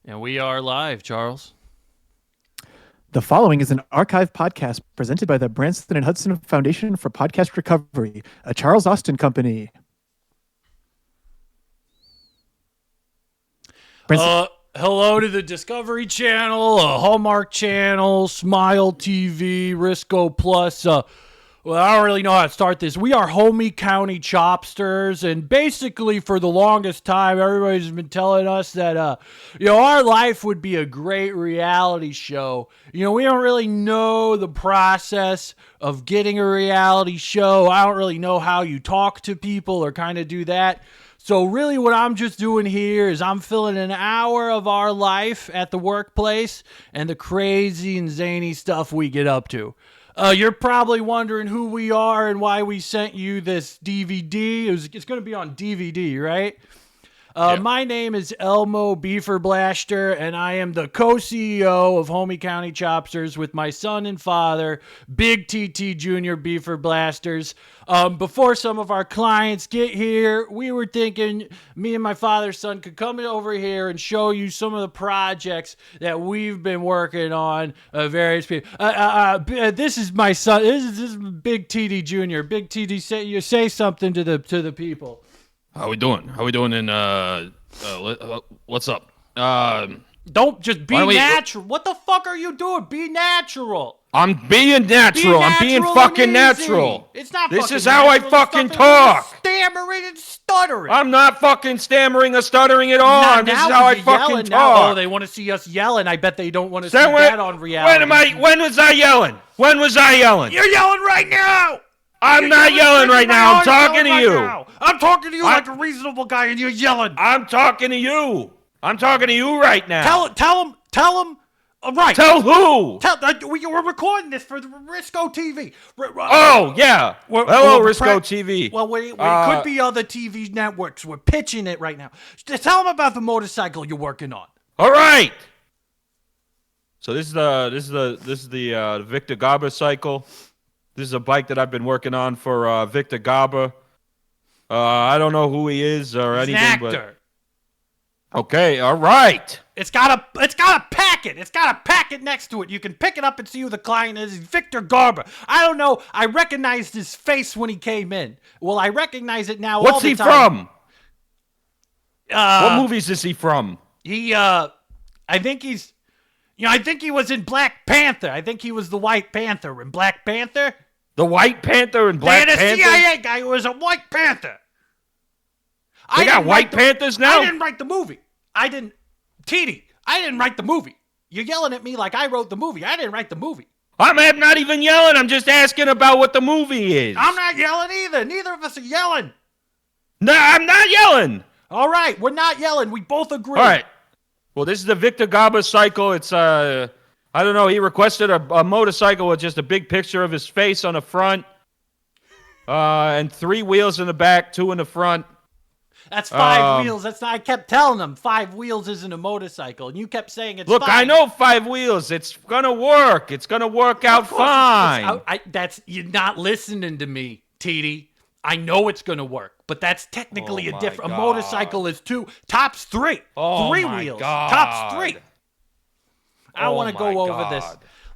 And we are live, Charles. The following is an archive podcast presented by the Branson and Hudson Foundation for Podcast Recovery, a Charles Austin company. Branson. Hello to the Discovery Channel, Hallmark Channel, Smile TV, Risco Plus. Well, I don't really know how to start this. We are Homie County Chopsters, and basically for the longest time, everybody's been telling us that, our life would be a great reality show. We don't really know the process of getting a reality show. I don't really know how you talk to people or kind of do that. So really what I'm just doing here is I'm filling an hour of our life at the workplace and the crazy and zany stuff we get up to. You're probably wondering who we are and why we sent you this DVD. It's going to be on DVD, right? My name is Elmo Beefer Blaster, and I am the co-CEO of Homie County Chopsters with my son and father, Big TT Jr. Beefer Blasters. Before some of our clients get here, we were thinking me and my father's son could come over here and show you some of the projects that we've been working on. Various people. This is my son. This is Big TT Jr. Big TT, say something to the people. How we doing? What's up? Don't just be natural. What the fuck are you doing? Be natural. I'm being natural. I'm being fucking natural. It's not. This is how I fucking talk. Stammering and stuttering. I'm not fucking stammering or stuttering at all. This is how I fucking talk. Oh, they want to see us yelling. I bet they don't want to see that on reality. When was I yelling? When was I yelling? You're yelling right now. I'm not yelling right now. I'm talking to you. I'm talking to you like a reasonable guy, and you're yelling. I'm talking to you. I'm talking to you right now. Tell him. Right. Tell who? We're recording this for the Risco TV. Oh, yeah. Hello, Risco TV. Well, it could be other TV networks. We're pitching it right now. Tell them about the motorcycle you're working on. All right. So this is the Victor Garber cycle. This is a bike that I've been working on for Victor Garber. I don't know who he is or anything, an actor. But okay, all right. It's got a packet. It's got a packet next to it. You can pick it up and see who the client is. Victor Garber. I don't know. I recognized his face when he came in. Well, I recognize it now. What's all the he time. from? What movies is he from? I think he's. I think he was in Black Panther. I think he was the White Panther in Black Panther. The White Panther in Black Panther? They had a CIA guy who was a White Panther. They got White Panthers now? I didn't write the movie. I didn't write the movie. You're yelling at me like I wrote the movie. I didn't write the movie. I'm not even yelling. I'm just asking about what the movie is. I'm not yelling either. Neither of us are yelling. No, I'm not yelling. All right, we're not yelling. We both agree. All right. Well, this is the Victor Garber cycle. It's, I don't know, he requested a motorcycle with just a big picture of his face on the front, and 3 wheels in the back, 2 in the front. That's 5 wheels. I kept telling them 5 wheels isn't a motorcycle, and you kept saying it's Look, 5. I know 5 wheels. It's going to work. It's going to work out fine. You're not listening to me, TD. I know it's going to work, but that's technically a different. A motorcycle is 2, tops 3. 3 wheels, tops 3. I want to go over this.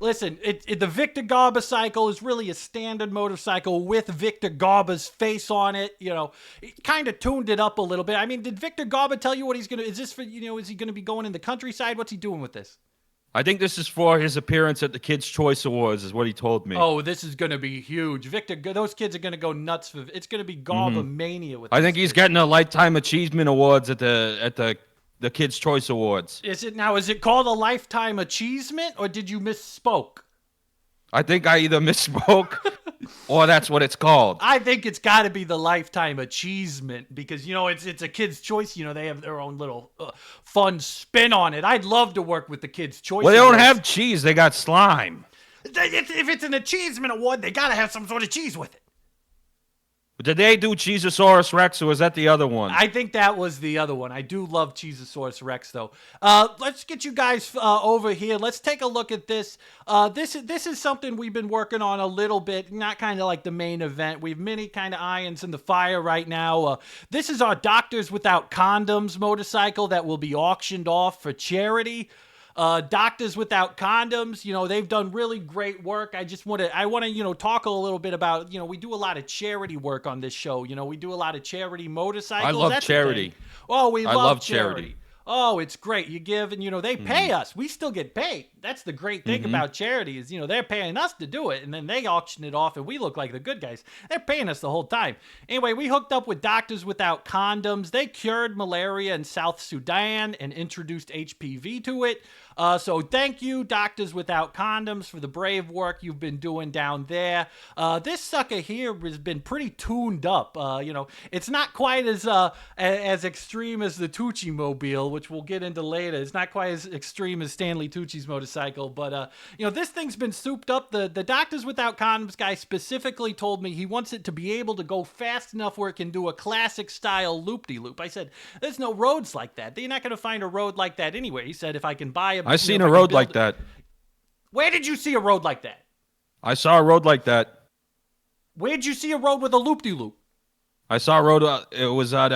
Listen, the Victor Garber cycle is really a standard motorcycle with Victor Garber's face on it. It kind of tuned it up a little bit. I mean, did Victor Garber tell you what he's going to, is this for, is he going to be going in the countryside? What's he doing with this? I think this is for his appearance at the Kids' Choice Awards, is what he told me. Oh, this is going to be huge. Victor, those kids are going to go nuts. It's going to be Garber mania with this. I think he's getting a Lifetime Achievement Awards at the Kids' Choice Awards. Is it called a Lifetime Achievement, or did you misspoke? I think I either misspoke or that's what it's called. I think it's got to be the Lifetime Achievement because, it's a Kids' Choice. They have their own little fun spin on it. I'd love to work with the Kids' Choice. Well, they don't have cheese. They got slime. If it's an achievement award, they got to have some sort of cheese with it. Did they do Cheezosaurus Rex, or was that the other one? I think that was the other one. I do love Cheezosaurus Rex, though. Let's get you guys over here. Let's take a look at this. This is something we've been working on a little bit, not kind of like the main event. We have many kind of irons in the fire right now. This is our Doctors Without Condoms motorcycle that will be auctioned off for charity. Doctors Without Condoms, they've done really great work. I want to, talk a little bit about, we do a lot of charity work on this show. We do a lot of charity motorcycles. I love That's charity. Oh, I love charity. charity. Oh, it's great. You give and, they pay us. We still get paid. That's the great thing about charity is, they're paying us to do it. And then they auction it off and we look like the good guys. They're paying us the whole time. Anyway, we hooked up with Doctors Without Condoms. They cured malaria in South Sudan and introduced HPV to it. So thank you, Doctors Without Condoms, for the brave work you've been doing down there. This sucker here has been pretty tuned up. It's not quite as extreme as the Tucci Mobile, which we'll get into later. It's not quite as extreme as Stanley Tucci's motorcycle, but this thing's been souped up. The Doctors Without Condoms guy specifically told me he wants it to be able to go fast enough where it can do a classic style loop-de-loop. I said, there's no roads like that. You're not going to find a road like that anywhere. He said, if I can buy a I seen a road like that. Where did you see a road like that? I saw a road like that. Where'd you see a road with a loop-de-loop? I saw a road. It was at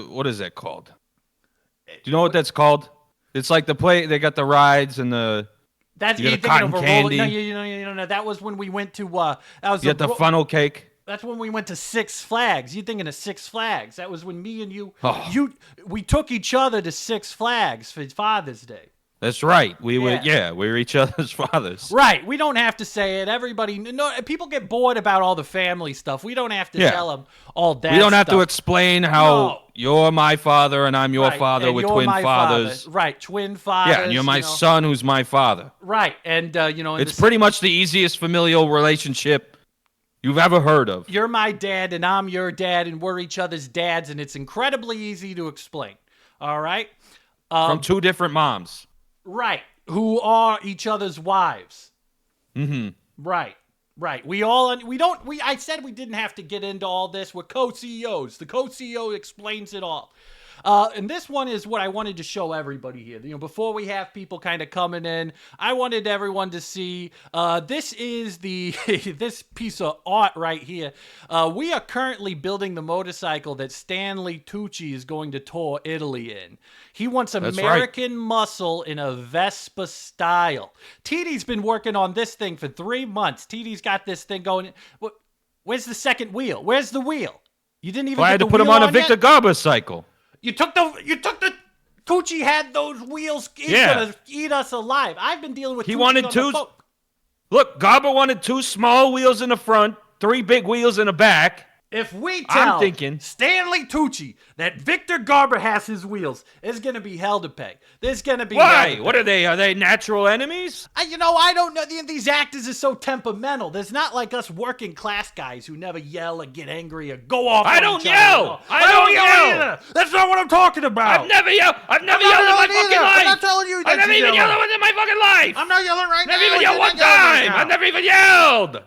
what is that called? Do you know what that's called? It's like the play. They got the rides and the. That's you you're get the thinking cotton of a candy. roll. No. That was when we went to. That was You get the funnel cake. That's when we went to Six Flags. You're thinking of Six Flags. That was when me and you. Oh. We took each other to Six Flags for Father's Day. That's right. We were each other's fathers. Right. We don't have to say it. Everybody, people get bored about all the family stuff. We don't have to tell them all that. We don't have to stuff. explain how you're my father and I'm your father with twin fathers. Father. Right. Twin fathers. Yeah, and you're my son who's my father. Right. And, it's pretty much the easiest familial relationship you've ever heard of. You're my dad and I'm your dad and we're each other's dads and it's incredibly easy to explain. All right? From two different moms. Right. Who are each other's wives. Mm-hmm. Right. I said we didn't have to get into all this. We're co-CEOs. The co-CEO explains it all. And this one is what I wanted to show everybody here. Before we have people kind of coming in, I wanted everyone to see, this is this piece of art right here. We are currently building the motorcycle that Stanley Tucci is going to tour Italy in. He wants American muscle in a Vespa style. TD's been working on this thing for 3 months. TD's got this thing going. Where's the second wheel? Where's the wheel? You didn't even. Well, I had to put him on a Victor Garber cycle. You took the Tucci had those wheels. He's gonna eat us alive. I've been dealing with. He wanted two. Look, Garber wanted 2 small wheels in the front, 3 big wheels in the back. If we tell Stanley Tucci that Victor Garber has his wheels, it's going to be hell to pay. There's going to be Why? What are they? Are they natural enemies? I don't know. These actors are so temperamental. There's not like us working class guys who never yell or get angry or go off. I don't yell. I don't yell either. That's not what I'm talking about. I've never yelled. I've never yelled in my fucking life. I'm not telling you that I've never even yelled in my fucking life. I'm not yelling right now. Never even yelled one time. I've never even yelled.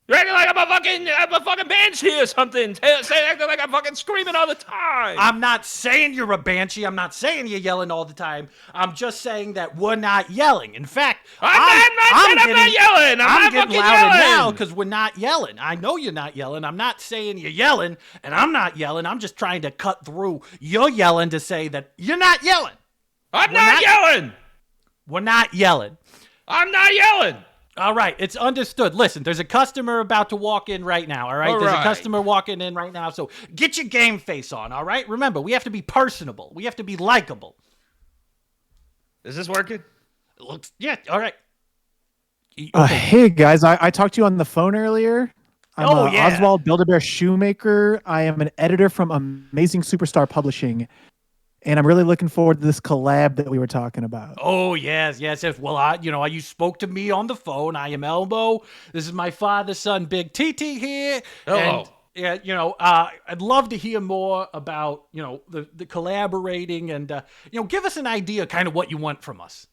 You're acting like I'm a fucking banshee or something. Acting like I'm fucking screaming all the time. I'm not saying you're a banshee. I'm not saying you're yelling all the time. I'm just saying that we're not yelling. In fact, I'm not yelling. I'm getting louder now because we're not yelling. I know you're not yelling. I'm not saying you're yelling, and I'm not yelling. I'm just trying to cut through your yelling to say that you're not yelling. I'm not yelling. We're not yelling. I'm not yelling. All right, it's understood. Listen, there's a customer about to walk in right now, all right? There's a customer walking in right now, so get your game face on, all right? Remember, we have to be personable. We have to be likable. Is this working? Yeah, all right. Hey, guys, I talked to you on the phone earlier. I'm Oswald Build-A-Bear Shoemaker. I am an editor from Amazing Superstar Publishing. And I'm really looking forward to this collab that we were talking about. Oh, yes. Well, you spoke to me on the phone. I am Elmo. This is my father's son, Big TT here. Hello. And, I'd love to hear more about, the collaborating and, give us an idea kind of what you want from us.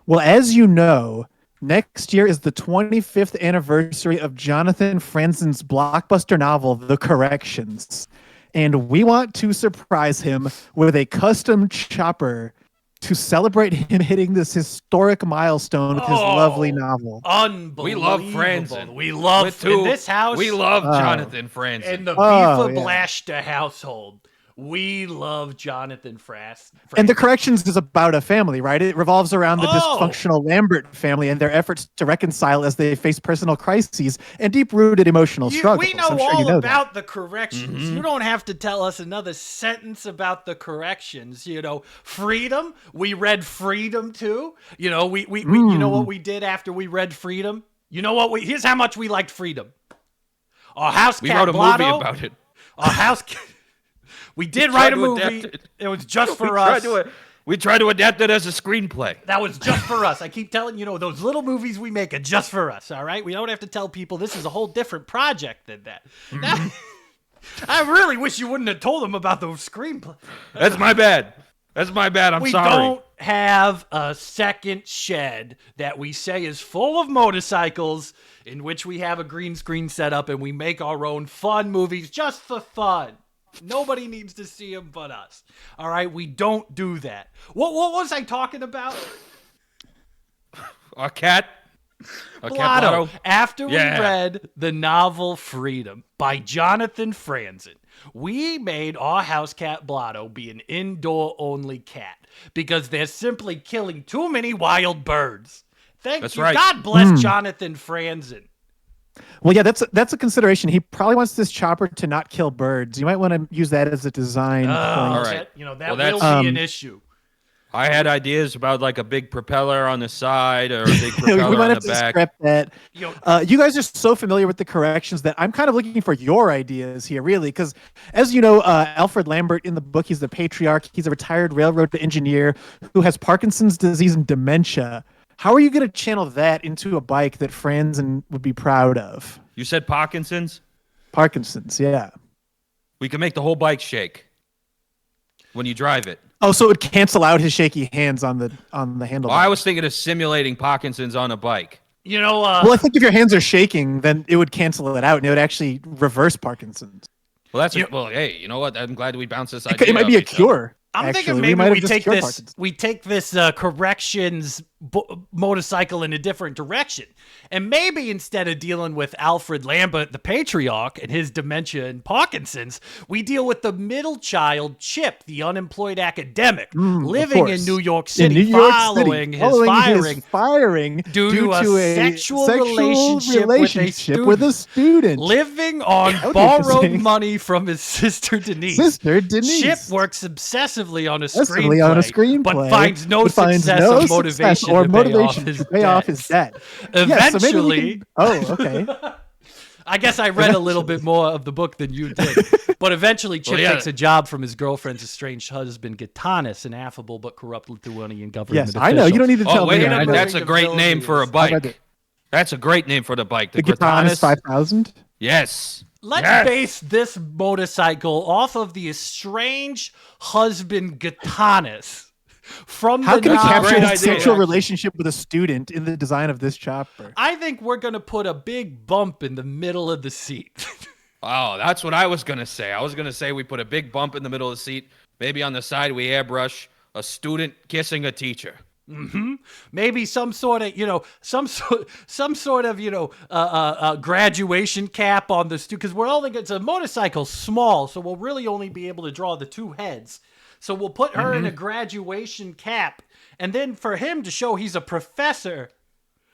Well, as you know, Next year is the 25th anniversary of Jonathan Franzen's blockbuster novel, The Corrections. And we want to surprise him with a custom chopper to celebrate him hitting this historic milestone with his lovely novel. Unbelievable. We love Franzen. We love, in this house. We love Jonathan Franzen. In the Beaver Blashta household. We love Jonathan Franzen. And The Corrections is about a family, right? It revolves around the dysfunctional Lambert family and their efforts to reconcile as they face personal crises and deep-rooted emotional struggles. We know about The Corrections. Mm-hmm. You don't have to tell us another sentence about The Corrections. Freedom. We read Freedom too. We you know what we did after we read Freedom? You know what? Here's how much we liked Freedom. Our house cat We wrote a Blotto, movie about it. Our house. We did write a movie. It was just for us. We tried to adapt it as a screenplay. That was just for us. I keep telling those little movies we make are just for us. All right, we don't have to tell people this is a whole different project than that. I really wish you wouldn't have told them about those screenplays. That's my bad. I'm sorry. We don't have a second shed that we say is full of motorcycles in which we have a green screen set up and we make our own fun movies just for fun. Nobody needs to see them but us. All right, we don't do that. What was I talking about? A cat. Blotto. After we read the novel Freedom by Jonathan Franzen, we made our house cat Blotto be an indoor-only cat because they're simply killing too many wild birds. Thank you. Right. God bless Jonathan Franzen. Well, yeah, that's a consideration. He probably wants this chopper to not kill birds. You might want to use that as a design point. All right. That will be an issue. I had ideas about like a big propeller on the side or a big propeller we might on have the to back. scrap that. You guys are so familiar with The Corrections that I'm kind of looking for your ideas here, really, because as you know, Alfred Lambert in the book, he's the patriarch. He's a retired railroad engineer who has Parkinson's disease and dementia. How are you going to channel that into a bike that Franzen would be proud of? You said Parkinson's? Parkinson's, yeah. We can make the whole bike shake when you drive it. Oh, so it would cancel out his shaky hands on the handlebar. Well, I was thinking of simulating Parkinson's on a bike. Well, I think if your hands are shaking, then it would cancel it out, and it would actually reverse Parkinson's. Well, hey, you know what? I'm glad we bounced this idea. It might be a cure. I'm thinking maybe we take this corrections motorcycle in a different direction. And maybe instead of dealing with Alfred Lambert, the patriarch, and his dementia and Parkinson's, we deal with the middle child, Chip, the unemployed academic, living in New York City, following his firing due to a sexual relationship with a student. Living on borrowed money from his sister Denise. Chip works obsessively on a screenplay, but finds no success or motivation to pay off his debt. Eventually, okay. I guess I read a little bit more of the book than you did. But eventually, Chip takes a job from his girlfriend's estranged husband, Gitanis, an affable but corrupt Lithuanian government official. I know. You don't need to tell me. That's a great name for a bike. That's a great name for the bike. The Gitanis 5000? Yes. Let's base this motorcycle off of the estranged husband Gitanis. How can we capture a sexual relationship with a student in the design of this chopper? I think we're going to put a big bump in the middle of the seat. Oh, that's what I was going to say. I was going to say we put a big bump in the middle of the seat. Maybe on the side we airbrush a student kissing a teacher. Mm-hmm. Maybe some sort of, graduation cap on the student, because it's a motorcycle small, so we'll really only be able to draw the two heads. So we'll put her in a graduation cap, and then for him to show he's a professor.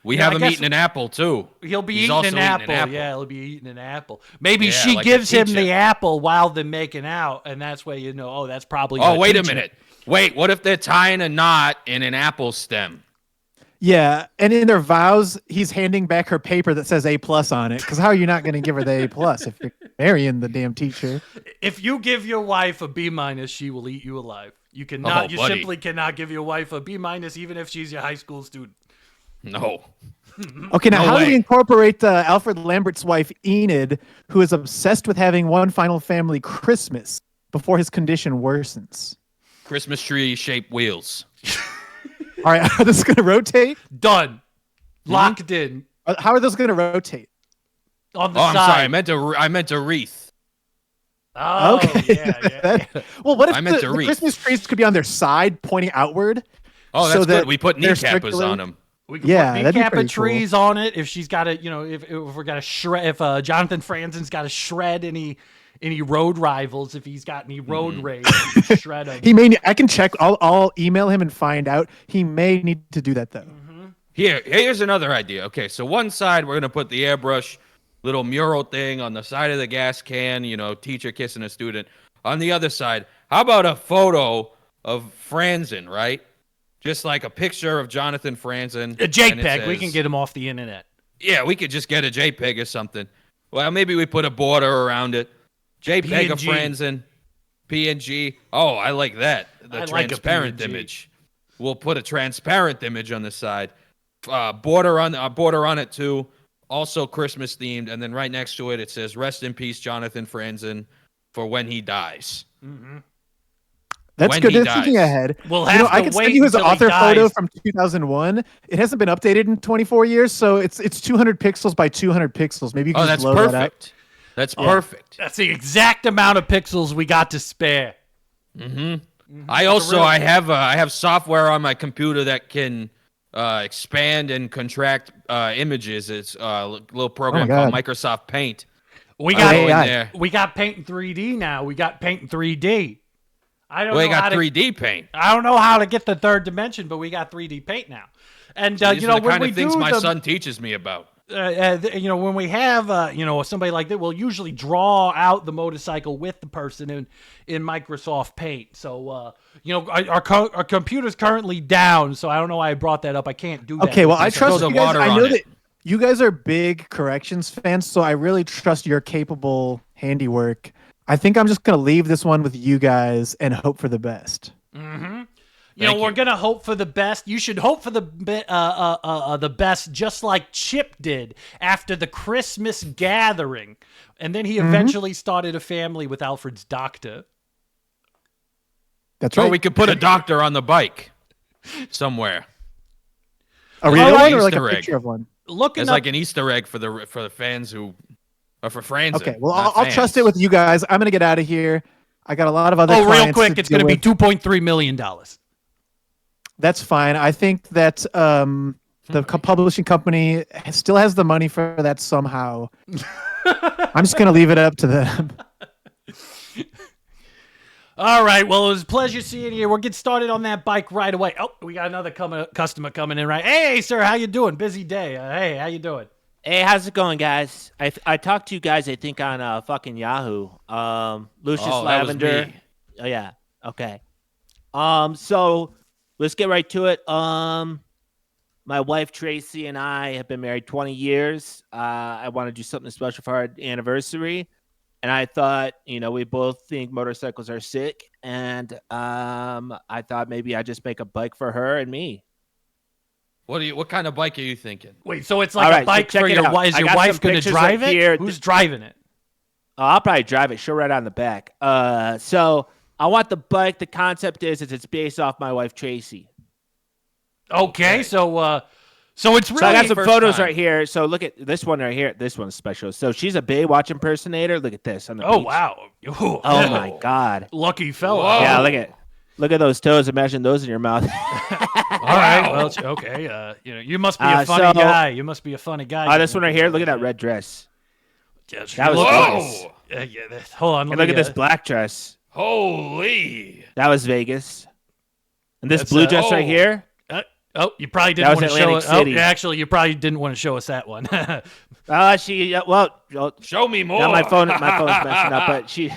We have him eating an apple too. He'll be eating an apple. Yeah, he'll be eating an apple. Maybe she gives him the apple while they're making out, and that's where that's probably. Oh, wait a minute. Wait, what if they're tying a knot in an apple stem? Yeah, and in their vows, he's handing back her paper that says A+ on it. Because how are you not going to give her the A+ if you're marrying the damn teacher? If you give your wife a B-, she will eat you alive. You cannot. Simply cannot give your wife a B-, even if she's your high school student. No. Okay, now how do we incorporate Alfred Lambert's wife, Enid, who is obsessed with having one final family Christmas before his condition worsens? Christmas tree shaped wheels. All right, this is going to rotate? Done. Locked in. How are those going to rotate? On the I'm side. sorry. I meant a wreath. Oh, okay. yeah. Well, what if I meant the a wreath. Christmas trees could be on their side, pointing outward? Oh, that's so good. that We put they're kneecappers circular? on them. We can Yeah, put that'd be kneecap pretty trees on it. If she's got to, if we're gonna shred, if Jonathan Franzen's got to shred any road rivals, if he's got any road rage, he can shred them. He may. I can check. I'll email him and find out. He may need to do that though. Here's another idea. Okay, so one side we're gonna put the airbrush little mural thing on the side of the gas can. Teacher kissing a student. On the other side, how about a photo of Franzen, right? Just like a picture of Jonathan Franzen. A JPEG. We can get him off the internet. Yeah, we could just get a JPEG or something. Well, maybe we put a border around it. JPEG of Franzen. PNG. Oh, I like that. The transparent image. We'll put a transparent image on the side. Border on it too. Also Christmas themed, and then right next to it says "Rest in peace, Jonathan Franzen," for when he dies. That's when good. he They're thinking dies. ahead. We'll have to I can wait send you his until he author photo dies. from 2001. It hasn't been updated in 24 years, so it's 200 pixels by 200 pixels. Maybe you can just that's load that up. perfect. That's perfect. That's the exact amount of pixels we got to spare. I have software on my computer that can expand and contract images. It's a little program called Microsoft Paint. We got Paint in 3D now. We got Paint in 3D. We got 3D Paint. I don't know how to get the third dimension, but we got 3D Paint now. And These are the when kind we of things do my son teaches me about. when we have somebody like that, we'll usually draw out the motorcycle with the person in Microsoft Paint. So our computer's currently down, so I don't know why I brought that up. I can't do that. Okay, well I trust the you guys. water I on know it. that you guys are big corrections fans, so I really trust your capable handiwork. I think I'm just gonna leave this one with you guys and hope for the best. We're gonna hope for the best. You should hope for the best, just like Chip did after the Christmas gathering, and then he eventually started a family with Alfred's doctor. That's right. Or we could put a doctor on the bike somewhere. A real one or like Easter a egg. picture of one? It's like an Easter egg for the fans who are for Franzen. Okay, well I'll trust it with you guys. I'm gonna get out of here. I got a lot of other. Real quick, it's gonna be $2.3 million. That's fine. I think that the publishing company still has the money for that somehow. I'm just gonna leave it up to them. All right. Well, it was a pleasure seeing you. We'll get started on that bike right away. Oh, we got another customer coming in. Right. Hey, sir, how you doing? Busy day. Hey, how you doing? Hey, how's it going, guys? I talked to you guys, I think, on fucking Yahoo. Lucius Lavender. That was me. Oh yeah. Okay. So let's get right to it. My wife Tracy and I have been married 20 years. I want to do something special for our anniversary, and I thought, we both think motorcycles are sick, and I thought maybe I'd just make a bike for her and me. What kind of bike are you thinking? Wait, so it's like a bike for your wife. Is your wife going to drive it? Here. Who's driving it? I'll probably drive it. She'll ride on the back. So I want the bike. The concept is it's based off my wife Tracy. Okay. So it's really. So I got some first photos time. right here. So look at this one right here. This one's special. So she's a Baywatch impersonator. Look at this on the beach. Wow. Oh my God. Lucky fella. Whoa. Yeah, look at those toes. Imagine those in your mouth. All right. Well, okay. You must be a funny guy. You must be a funny guy. This one right here. Look at that red dress. That was Vegas. Hold on. And look at this black dress. Holy! That was Vegas. And this That's, blue dress right here. You probably didn't want to show Atlantic it. City. Actually, you probably didn't want to show us that one. Show me more. Now my phone's messing up, but she.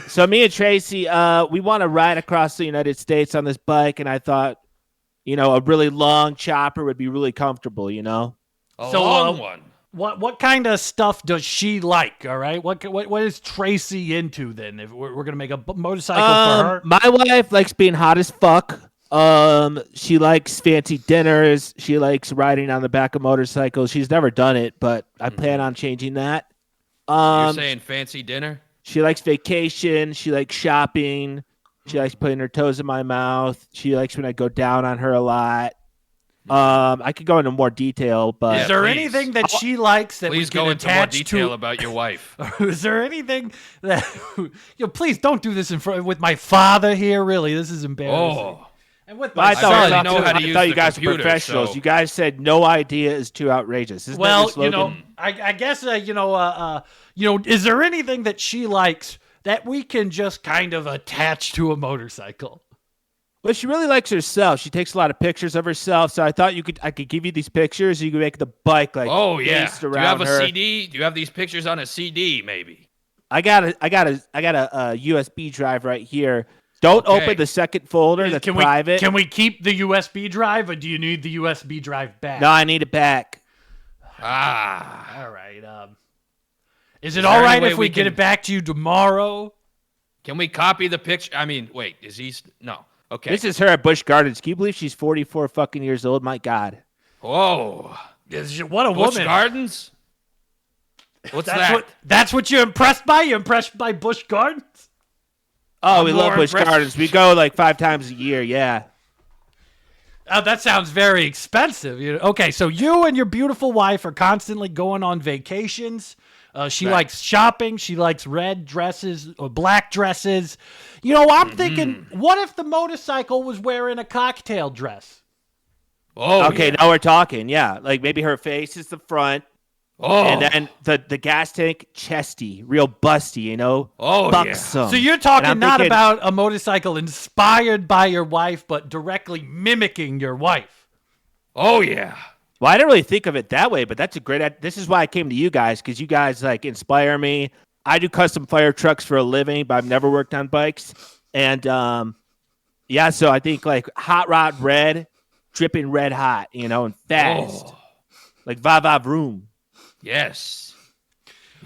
So me and Tracy, we want to ride across the United States on this bike, and I thought, a really long chopper would be really comfortable, A So, long one. What kind of stuff does she like? All right, what is Tracy into then? If we're gonna make a motorcycle for her, My wife likes being hot as fuck. She likes fancy dinners. She likes riding on the back of motorcycles. She's never done it, but I plan on changing that. You're saying fancy dinner? She likes vacation. She likes shopping. She likes putting her toes in my mouth. She likes when I go down on her a lot. I could go into more detail, but Is there please. anything that she likes that Please we can go into more attach detail to? about your wife. Is there anything that please don't do this in front with my father here? Really, this is embarrassing. Oh, And with Well, my I son, thought, barely know how to I use thought you the guys were computer, professionals. so- You guys said no idea is too outrageous. Isn't that your well, slogan? I guess is there anything that she likes that we can just kind of attach to a motorcycle? Well, she really likes herself. She takes a lot of pictures of herself. So I thought I could give you these pictures. You could make the bike like oh yeah. based Do you around have a her. CD? Do you have these pictures on a CD? Maybe. I got a USB drive right here. Don't Okay. open the second folder. That's private. Can we keep the USB drive, or do you need the USB drive back? No, I need it back. Ah. All right. Is it there all any right way if we we get can- it back to you tomorrow? Can we copy the picture? I mean, wait. Is he? No. Okay. This is her at Busch Gardens. Can you believe she's 44 fucking years old? My God. Whoa. What a Busch woman! Gardens. What's that? That's what you're impressed by? You're impressed by Busch Gardens? Oh, we love more Busch impressed- Gardens. We go like 5 times a year. Yeah. Oh, that sounds very expensive. Okay, so you and your beautiful wife are constantly going on vacations. She Right. likes shopping. She likes red dresses or black dresses. I'm thinking, what if the motorcycle was wearing a cocktail dress? Oh. Okay, Yeah. now we're talking. Yeah, like maybe her face is the front, Oh. and then the gas tank chesty, real busty. Oh, yeah. buxom. So you're And talking I'm not thinking- about a motorcycle inspired by your wife, but directly mimicking your wife. Oh yeah. Well, I didn't really think of it that way, but that's a great. This is why I came to you guys, because you guys like inspire me. I do custom fire trucks for a living, but I've never worked on bikes. And yeah, so I think like hot rod red, dripping red hot, and fast, Oh. like va va vroom. Yes.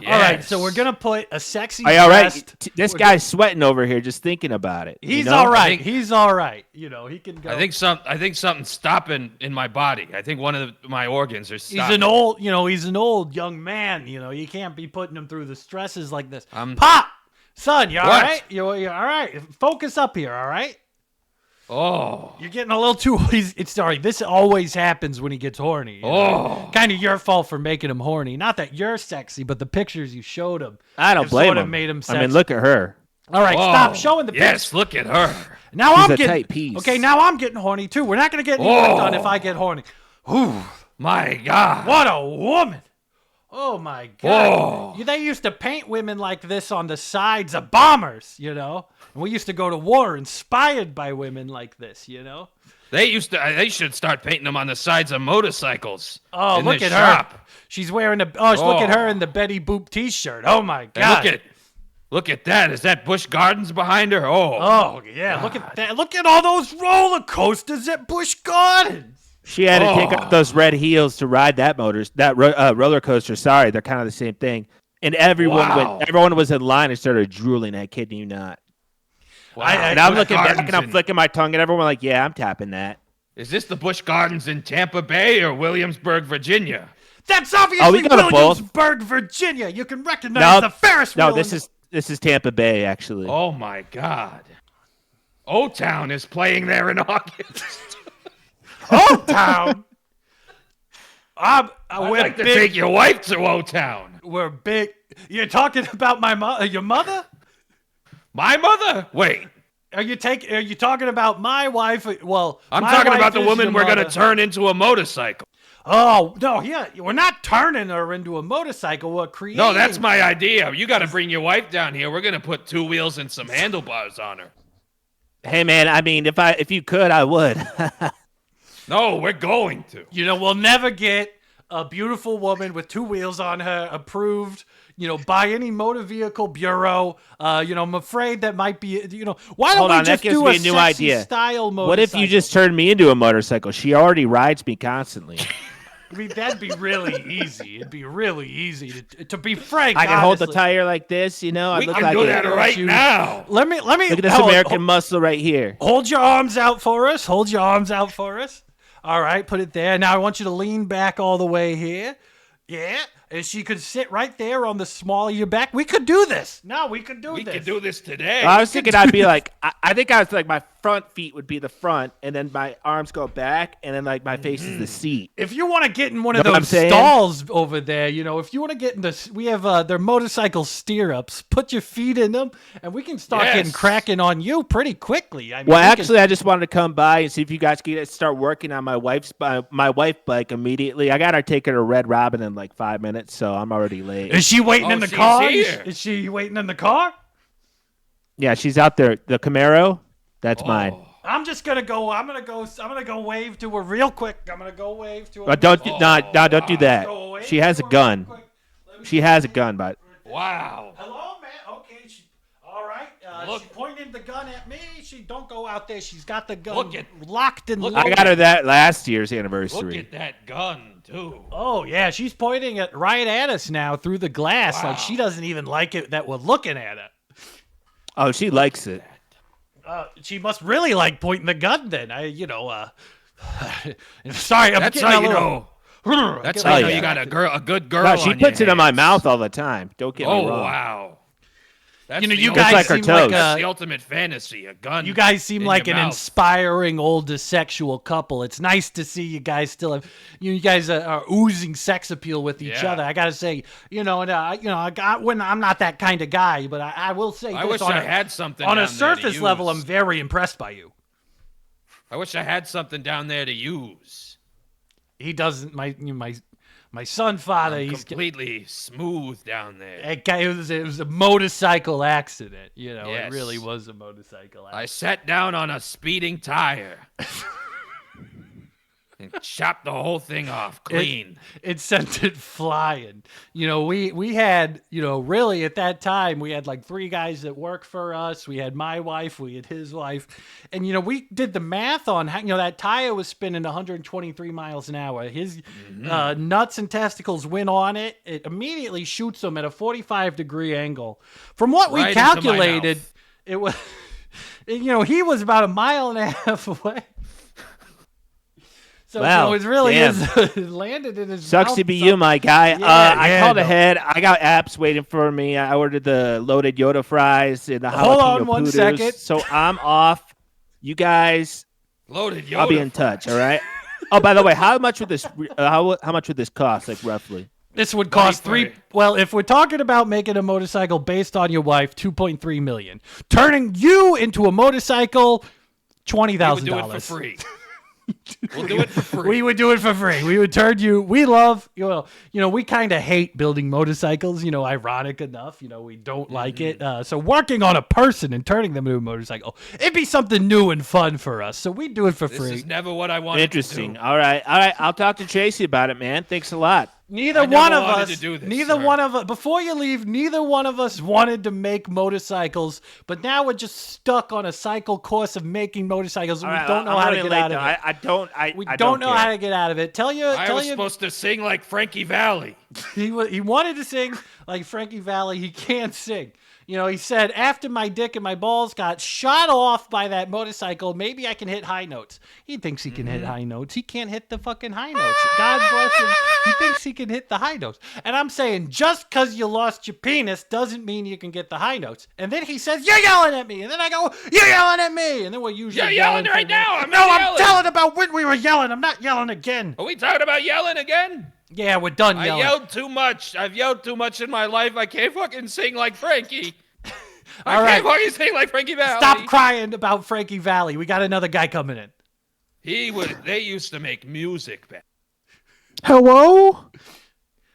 All right, so we're gonna put a sexy Are you all right? dressed- This guy's sweating over here just thinking about it. He's you know? all right. think- He's all right. He can go. I think something's stopping in my body. I think one of my organs are stopping. He's an old young man. You can't be putting him through the stresses like this. I'm- Pop, son, you all What? right? You're all right. Focus up here, all right? Oh. You're getting a little too. Sorry. This always happens when he gets horny. Oh. Kind of your fault for making him horny. Not that you're sexy, but the pictures you showed him. I don't have blame sort of him. made him I sexy. mean, look at her. All right, Whoa. stop showing the pictures. Yes, look at her. Now She's I'm a getting tight piece. Okay, now I'm getting horny too. We're not gonna get any work done if I get horny. Ooh, My God. what a woman! Oh my Whoa. God! They used to paint women like this on the sides of bombers, And we used to go to war inspired by women like this, They should start painting them on the sides of motorcycles. Oh, in look the at shop. her! She's wearing look at her in the Betty Boop T-shirt. Oh my And God! look at that. Is that Busch Gardens behind her? Oh. Oh yeah! Look at that! Look at all those roller coasters at Busch Gardens. She had to take off those red heels to ride that roller coaster. Sorry, they're kind of the same thing. And everyone was in line and started drooling. I kid you not. Wow. And I'm Busch looking back Gardens and I'm in- flicking my tongue, and everyone like, yeah, I'm tapping that. Is this the Busch Gardens in Tampa Bay or Williamsburg, Virginia? That's obviously we go to both. Williamsburg, Virginia. You can recognize the Ferris wheel. No, this is Tampa Bay actually. Oh my God. O-Town is playing there in August. Old Town. I'd We're like to big. take your wife to O-Town. We're big. You're talking about your mother? My mother? Wait. Are you talking about my wife? Well, I'm my talking wife about the is woman your we're going to mother. turn into a motorcycle. Oh no, yeah, we're not turning her into a motorcycle. We're creating. No, that's my idea. You got to bring your wife down here. We're going to put 2 wheels and some handlebars on her. Hey man, I mean, if you could, I would. No, we're going to. We'll never get a beautiful woman with 2 wheels on her approved, by any motor vehicle bureau. I'm afraid that might be, why don't Hold we on, that just gives do me a a new sexy idea. style motorcycle? What if you just turned me into a motorcycle? She already rides me constantly. I mean, that'd be really easy. It'd be really easy to be frank. I can hold the honestly. tire like this, I We look can like do it. that right now. Let me. Look at this hold- American muscle right here. Hold your arms out for us. Hold your arms out for us. All right, put it there. Now I want you to lean back all the way here. Yeah. and she could sit right there on the small of your back. We could do this. No, we could do this. We could do this today. I was thinking I'd be like, I think I was like, my front feet would be the front, and then my arms go back, and then like my face is the seat. If you want to get in one of Know what I'm those saying? stalls over there, if you want to get in this, we have their motorcycle stirrups. Put your feet in them, and we can start getting cracking on you pretty quickly. I mean, Well, actually, I just wanted to come by and see if you guys could start working on my wife's bike immediately. I got her taking her Red Robin in like 5 minutes, so I'm already late. Is she waiting in the she's car? here. Is she waiting in the car? Yeah, she's out there. The Camaro, that's mine. I'm just gonna go. I'm gonna go wave to her real quick. I'm gonna go wave to her. But don't do that. Go wave She has to a her gun. real quick. Let me She has a gun, but Wow. Hello, man. Okay. All right. Look. She pointed the gun at me. She don't go out there. She's got the gun Look at- locked and look- loaded. I got her that last year's Look anniversary. at that gun, too. Oh yeah, she's pointing it right at us now through the glass. Wow. Like she doesn't even like it that we're looking at her. Oh, she likes it. She must really like pointing the gun. Then sorry, I'm That's getting how a you little. know. That's Getting how a you know little you got a good girl. No, she on puts your it in my hands. mouth all the time. Don't get me Oh wrong. wow. That's You know, the you ultimate- guys like her seem toes. like That's the ultimate fantasy. A gun. you guys seem in like your an mouth. inspiring older sexual couple. It's nice to see you guys still have you guys are oozing sex appeal with each Yeah. other. I gotta say, when I'm not that kind of guy, but I will say I this wish on I a, had something on a down there to surface level. I'm use. very impressed by you. I wish I had something down there to use. He doesn't. My son father. I'm He's completely smooth down there. it was a motorcycle accident. It Yes. really was a motorcycle accident. I sat down on a speeding tire and chopped the whole thing off clean. It sent it flying. We had, really at that time, we had like 3 guys that worked for us. We had my wife, we had his wife. And, we did the math on how, that tire was spinning 123 miles an hour. His nuts and testicles went on it. It immediately shoots them at a 45-degree angle. From what we Right into my calculated, mouth. it was, he was about a mile and a half away. So, Wow, it really damn. is it landed in his Sucks mouth. to be you, my guy. I yeah, called no. ahead. I got apps waiting for me. I ordered the loaded Yoda fries and the Hold jalapeno on one pouters. second. So I'm off. You guys, Loaded Yoda. I'll be in touch. All right. Oh, by the way, how much would this how much would this cost, like roughly? This would cost Money for three. it. Well, if we're talking about making a motorcycle based on your wife, $2.3 million. Turning you into a motorcycle, $20,000. We would do it for free. We'll do it for free. We would do it for free. We would turn you. We love, we kind of hate building motorcycles, ironic enough. We don't like it. So working on a person and turning them into a motorcycle, it'd be something new and fun for us. So we'd do it for This free. is never what I wanted Interesting. to do. All right. I'll talk to Tracy about it, man. Thanks a lot. Neither I never one of wanted us, to do this, neither sir. one of us, before you leave, neither one of us wanted to make motorcycles, but now we're just stuck on a cycle course of making motorcycles. And All we right, don't know I'm how to running get late, out of though. it. We I don't know care. how to get out of it. Tell I was supposed to sing like Frankie Valli. he wanted to sing like Frankie Valli. He can't sing. He said, after my dick and my balls got shot off by that motorcycle, maybe I can hit high notes. He thinks he can hit high notes. He can't hit the fucking high notes. God bless him. He thinks he can hit the high notes. And I'm saying, just because you lost your penis doesn't mean you can get the high notes. And then he says, you're yelling at me. And then I go, you're yelling at me. And then we're usually You're yelling for right the- now. I'm No, not I'm yelling. telling about when we were yelling. I'm not yelling again. Are we talking about yelling again? Yeah, we're done I yelling. yelled too much. I've yelled too much in my life. I can't fucking sing like Frankie. All I can't right. fucking sing like Frankie Valli. Stop crying about Frankie Valli. We got another guy coming in. They used to make music back. Hello?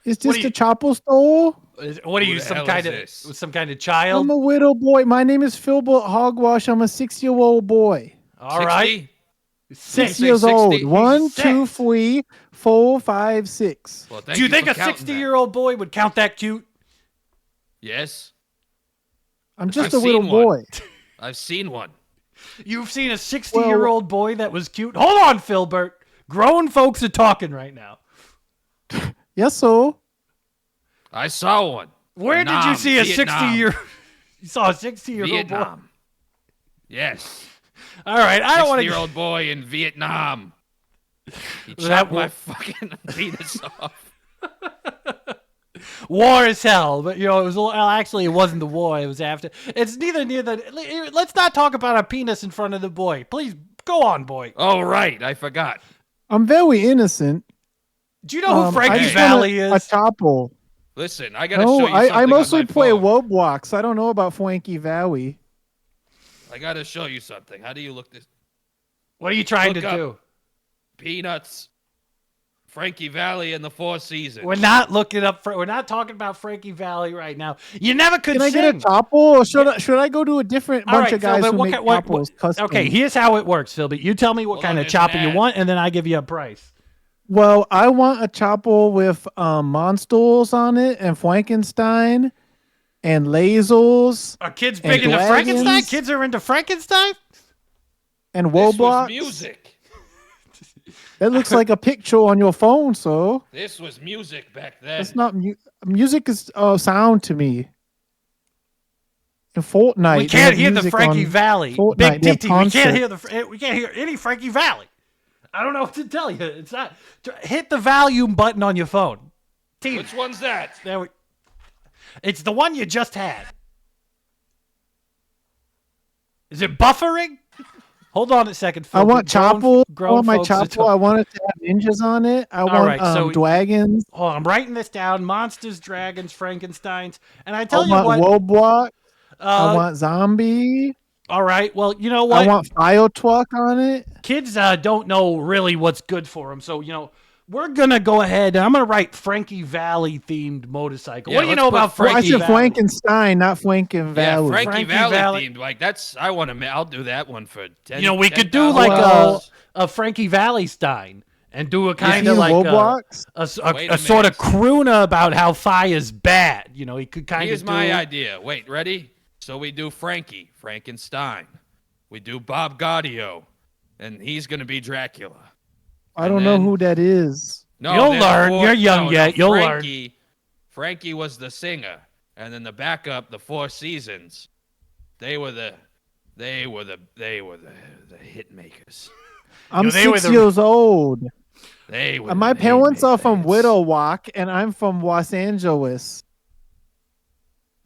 Is What this do the you- Chopper store? What are Who you, the some hell kind is of this? some kind of child? I'm a widow boy. My name is Philbert Hogwash. I'm a 6-year-old boy. All right. 60? 6 say years 60? old. 1, Six. 2, 3, 4, 5, 6. Well, Do you think for a counting that. 60-year-old boy would count that cute? Yes, I'm just I've a little seen boy. one. I've seen one. You've seen a 60-year-old boy that was cute? Hold on, Philbert. Grown folks are talking right now. Yes, sir. I saw one. Where did you see a Vietnam. 60-year? You saw a 60-year-old boy. Vietnam. Yes. All right, I don't want to. 60-year-old boy in Vietnam. He That chopped will- my fucking penis off. war as hell. But, it was actually, it wasn't the war. It was after. It's neither. Let's not talk about a penis in front of the boy. Please, go on, boy. Oh, right. I forgot. I'm very innocent. Do you know who Frankie I Valli is? A Chopple. Listen, I got to show you something I mostly on my play phone. Roblox. I don't know about Frankie Valli. I got to show you something. How do you look this? What are you trying Look to up do? Peanuts, Frankie Valli, and the Four Seasons. We're not looking up. We're not talking about Frankie Valli right now. You never could Can I sing. get a Chopple, or should I go to a different bunch of guys Phil, who make Chopples custom? Okay, here's how it works, Phil. But you tell me what kind of chopper you want, and then I give you a price. Well, I want a Chopple with monsters on it, and Frankenstein, and lasers. Are kids big into Frankenstein? Kids are into Frankenstein? And This Roblox. was music. That looks like a picture on your phone, so. This was music back then. That's not music is sound to me. In Fortnite, We can't hear the Frankie Valli. Fortnite, Big TT. We can't hear any Frankie Valli. I don't know what to tell you. It's not. Hit the volume button on your phone. Which one's that? It's the one you just had. Is it buffering? Hold on a second, Phil. I want Chopple. I want my folks Chopple. I want it to have ninjas on it. I want dragons. Oh, I'm writing this down. Monsters, dragons, Frankensteins. And I tell you what. Roblox. I want zombie. All right. Well, you know what? I want fire truck on it. Kids don't know really what's good for them. So, we're going to go ahead and I'm going to write Frankie Valli themed motorcycle. Yeah, what do you know about Frankie Valli? I said Frankenstein, not Franken Valli. Yeah, Frankie Valli themed. Like, I'll do that one for 10. We could do like a Frankie Valli Stein and do a kind of like a sort of crooner about how fire's bad. He could kind of Here's my idea. Wait, ready? So we do Frankenstein. We do Bob Gaudio, and he's going to be Dracula. I don't know who that is. No, you'll learn. You're young yet. You'll learn. Frankie was the singer, and then the backup, the Four Seasons, they were the hit makers. I'm 6 years old. My parents are from Widow Walk, and I'm from Los Angeles.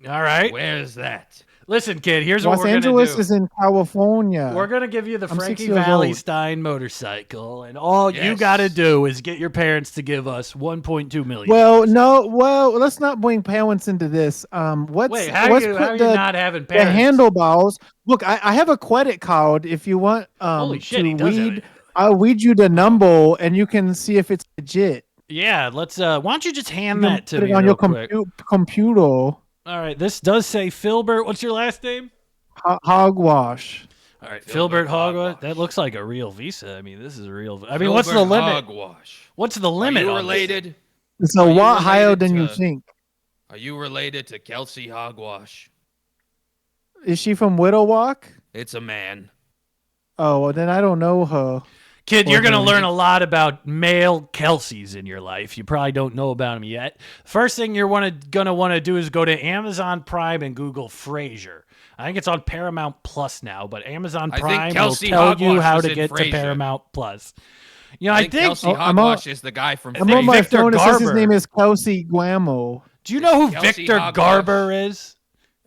All right. Where's that? Listen, kid, here's what we're going to do. Los Angeles is in California. We're going to give you the Frankie Valli Stein motorcycle, and all you got to do is get your parents to give us $1.2 million. Well, let's not bring parents into this. How are you not having parents? The handlebars. Look, I have a credit card if you want Holy shit, I'll read you the number, and you can see if it's legit. Yeah, let's. Why don't you just hand that to me on your All computer. right, this does say Filbert. What's your last name? Hogwash. All right, Filbert Hogwash. That looks like a real visa. I mean, this is a real. I mean, what's the limit? Hogwash. What's the limit? Are you related? It's a lot higher than you think. Are you related to Kelsey Hogwash? Is she from Widow Walk? It's a man. Oh, well, then I don't know her. Kid, you're going to learn a lot about male Kelseys in your life. You probably don't know about them yet. First thing you're going to want to do is go to Amazon Prime and Google Frasier. I think it's on Paramount Plus now, but Amazon Prime will tell you how to get to Paramount Plus. I think Kelsey Hogwash is the guy from I'm on my phone. It says his name is Kelsey Guamo. Do you know who Victor Garber is?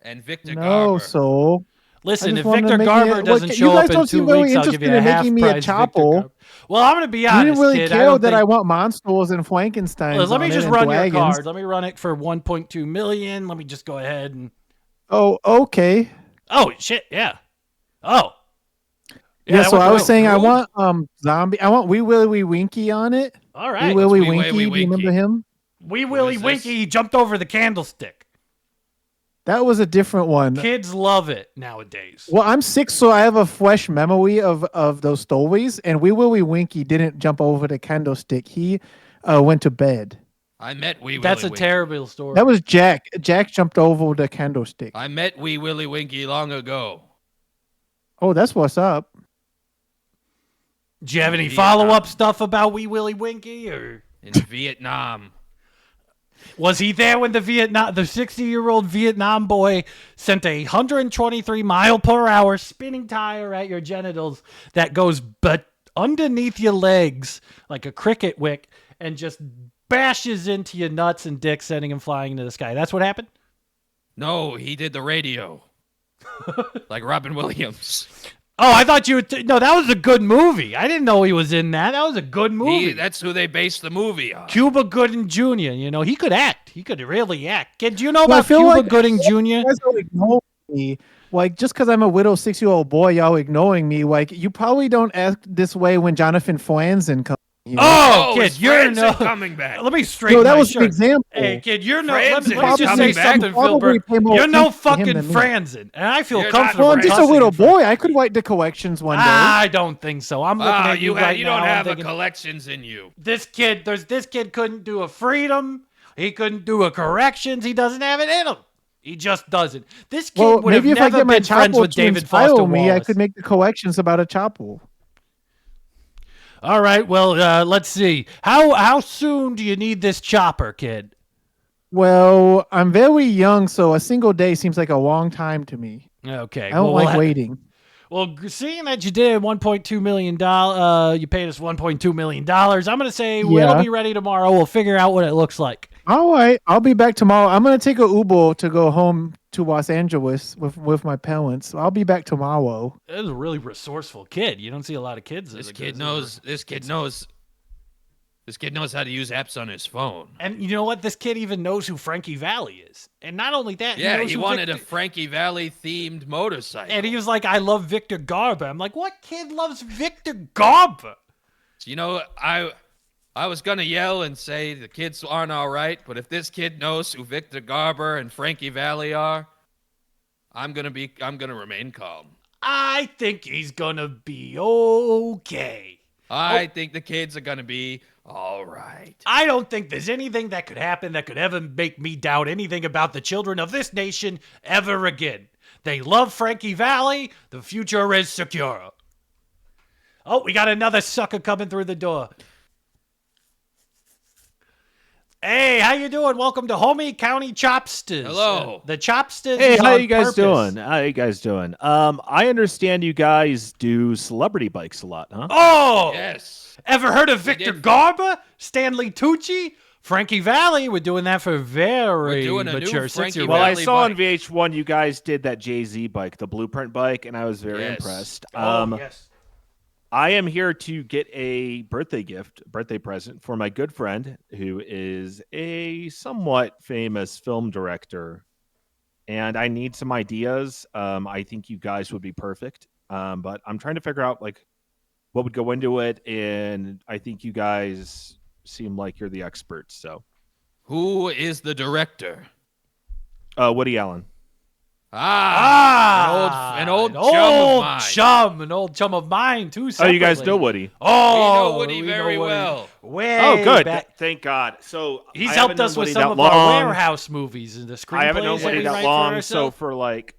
And Victor No, Garber. so... Listen, if Victor Garber doesn't show up in 2 weeks, I'll give you a half price. Well, I'm going to be honest, you didn't really kid, care that I want monsters and Frankenstein. Let me just run your card. Let me run it for $1.2 million. Let me just go ahead and. Oh, okay. Oh shit! Yeah. Oh. Yeah. So I was saying, I want zombie. I want Wee Willie Wee Winky on it. All right. Wee Willie Winky. Do you remember him? Wee Willie Winky. He jumped over the candlestick. That was a different one. Kids love it nowadays. Well, I'm 6, so I have a fresh memory of those stories. And Wee Willie Winky didn't jump over the candlestick. He went to bed. I met Wee Willie That's a Winky. terrible story. That was Jack. Jack jumped over the candlestick. I met Wee Willie Winky long ago. Oh, that's what's up. Do you have any follow-up stuff about Wee Willie Winky? Or in Vietnam. Was he there when the 60-year-old Vietnam boy sent a 123-mile-per-hour spinning tire at your genitals that goes but underneath your legs like a cricket wick and just bashes into your nuts and dick, sending him flying into the sky. That's what happened? No, he did the radio. Like Robin Williams. Oh, I thought you would. No, that was a good movie. I didn't know he was in that. That was a good movie. That's who they based the movie on. Cuba Gooding Jr., he could act. He could really act. Kid, do you know about Cuba Gooding Jr.? You guys are ignoring me. Like, just because I'm a widow 6-year-old boy, y'all ignoring me. Like, you probably don't act this way when Jonathan Franzen comes. Oh, kid, you're coming back. Let me straighten that my was shirt. an example. Hey, kid, you're no. Franzen Let me just say something, Phil Burke. You're no fucking Franzen, and I feel comfortable. Well, I'm just a little boy. I could write the collections one day. I don't think so. I'm looking at you right now. You don't have the collections in you. This kid couldn't do a freedom. He couldn't do a corrections. He doesn't have it in him. He just doesn't. This kid would have never been friends with David Foster Wallace. I could make the collections about a chapel. All right, well, let's see. How soon do you need this chopper, kid? Well, I'm very young, so a single day seems like a long time to me. Okay. I don't like waiting. Well, seeing that you did $1.2 million, you paid us $1.2 million, I'm going to say it'll be ready tomorrow. We'll figure out what it looks like. All right, I'll be back tomorrow. I'm going to take a Uber to go home to Los Angeles with my parents. So I'll be back tomorrow. This is a really resourceful kid. You don't see a lot of kids. This kid knows how to use apps on his phone. And you know what? This kid even knows who Frankie Valli is. And not only that, he wanted a Frankie Valli themed motorcycle. And he was like, I love Victor Garber. I'm like, what kid loves Victor Garber? So, I was going to yell and say the kids aren't all right, but if this kid knows who Victor Garber and Frankie Valli are, I'm going to remain calm. I think he's going to be okay. I think the kids are going to be all right. I don't think there's anything that could happen that could ever make me doubt anything about the children of this nation ever again. They love Frankie Valli. The future is secure. Oh, we got another sucker coming through the door. Hey, how you doing? Welcome to Homie County Chopsters. Hello. The Chopsters. Hey, is how on you guys purpose. doing? How you guys doing? I understand you guys do celebrity bikes a lot, huh? Oh, Yes. Ever heard of Victor Garber, Stanley Tucci, Frankie Valli? We're doing that for very doing a new mature Frankie 6-year-old. Well, I Valley saw on bike. VH1 you guys did that Jay-Z bike, the Blueprint bike, and I was very Yes. impressed. Yes. I am here to get a birthday present for my good friend who is a somewhat famous film director, and I need some ideas. I think you guys would be perfect, but I'm trying to figure out like what would go into it, and I think you guys seem like you're the experts. So, Who is the director? Woody Allen. An old An old chum of mine too. Oh, you guys separately. know Woody. Oh, We know Woody we very know Woody. well. Way Oh, good. back. Thank God. So He's I helped haven't us known with Woody some that of our long. warehouse movies and the screenplays I haven't known that Woody we that write for long, so ourselves. for like,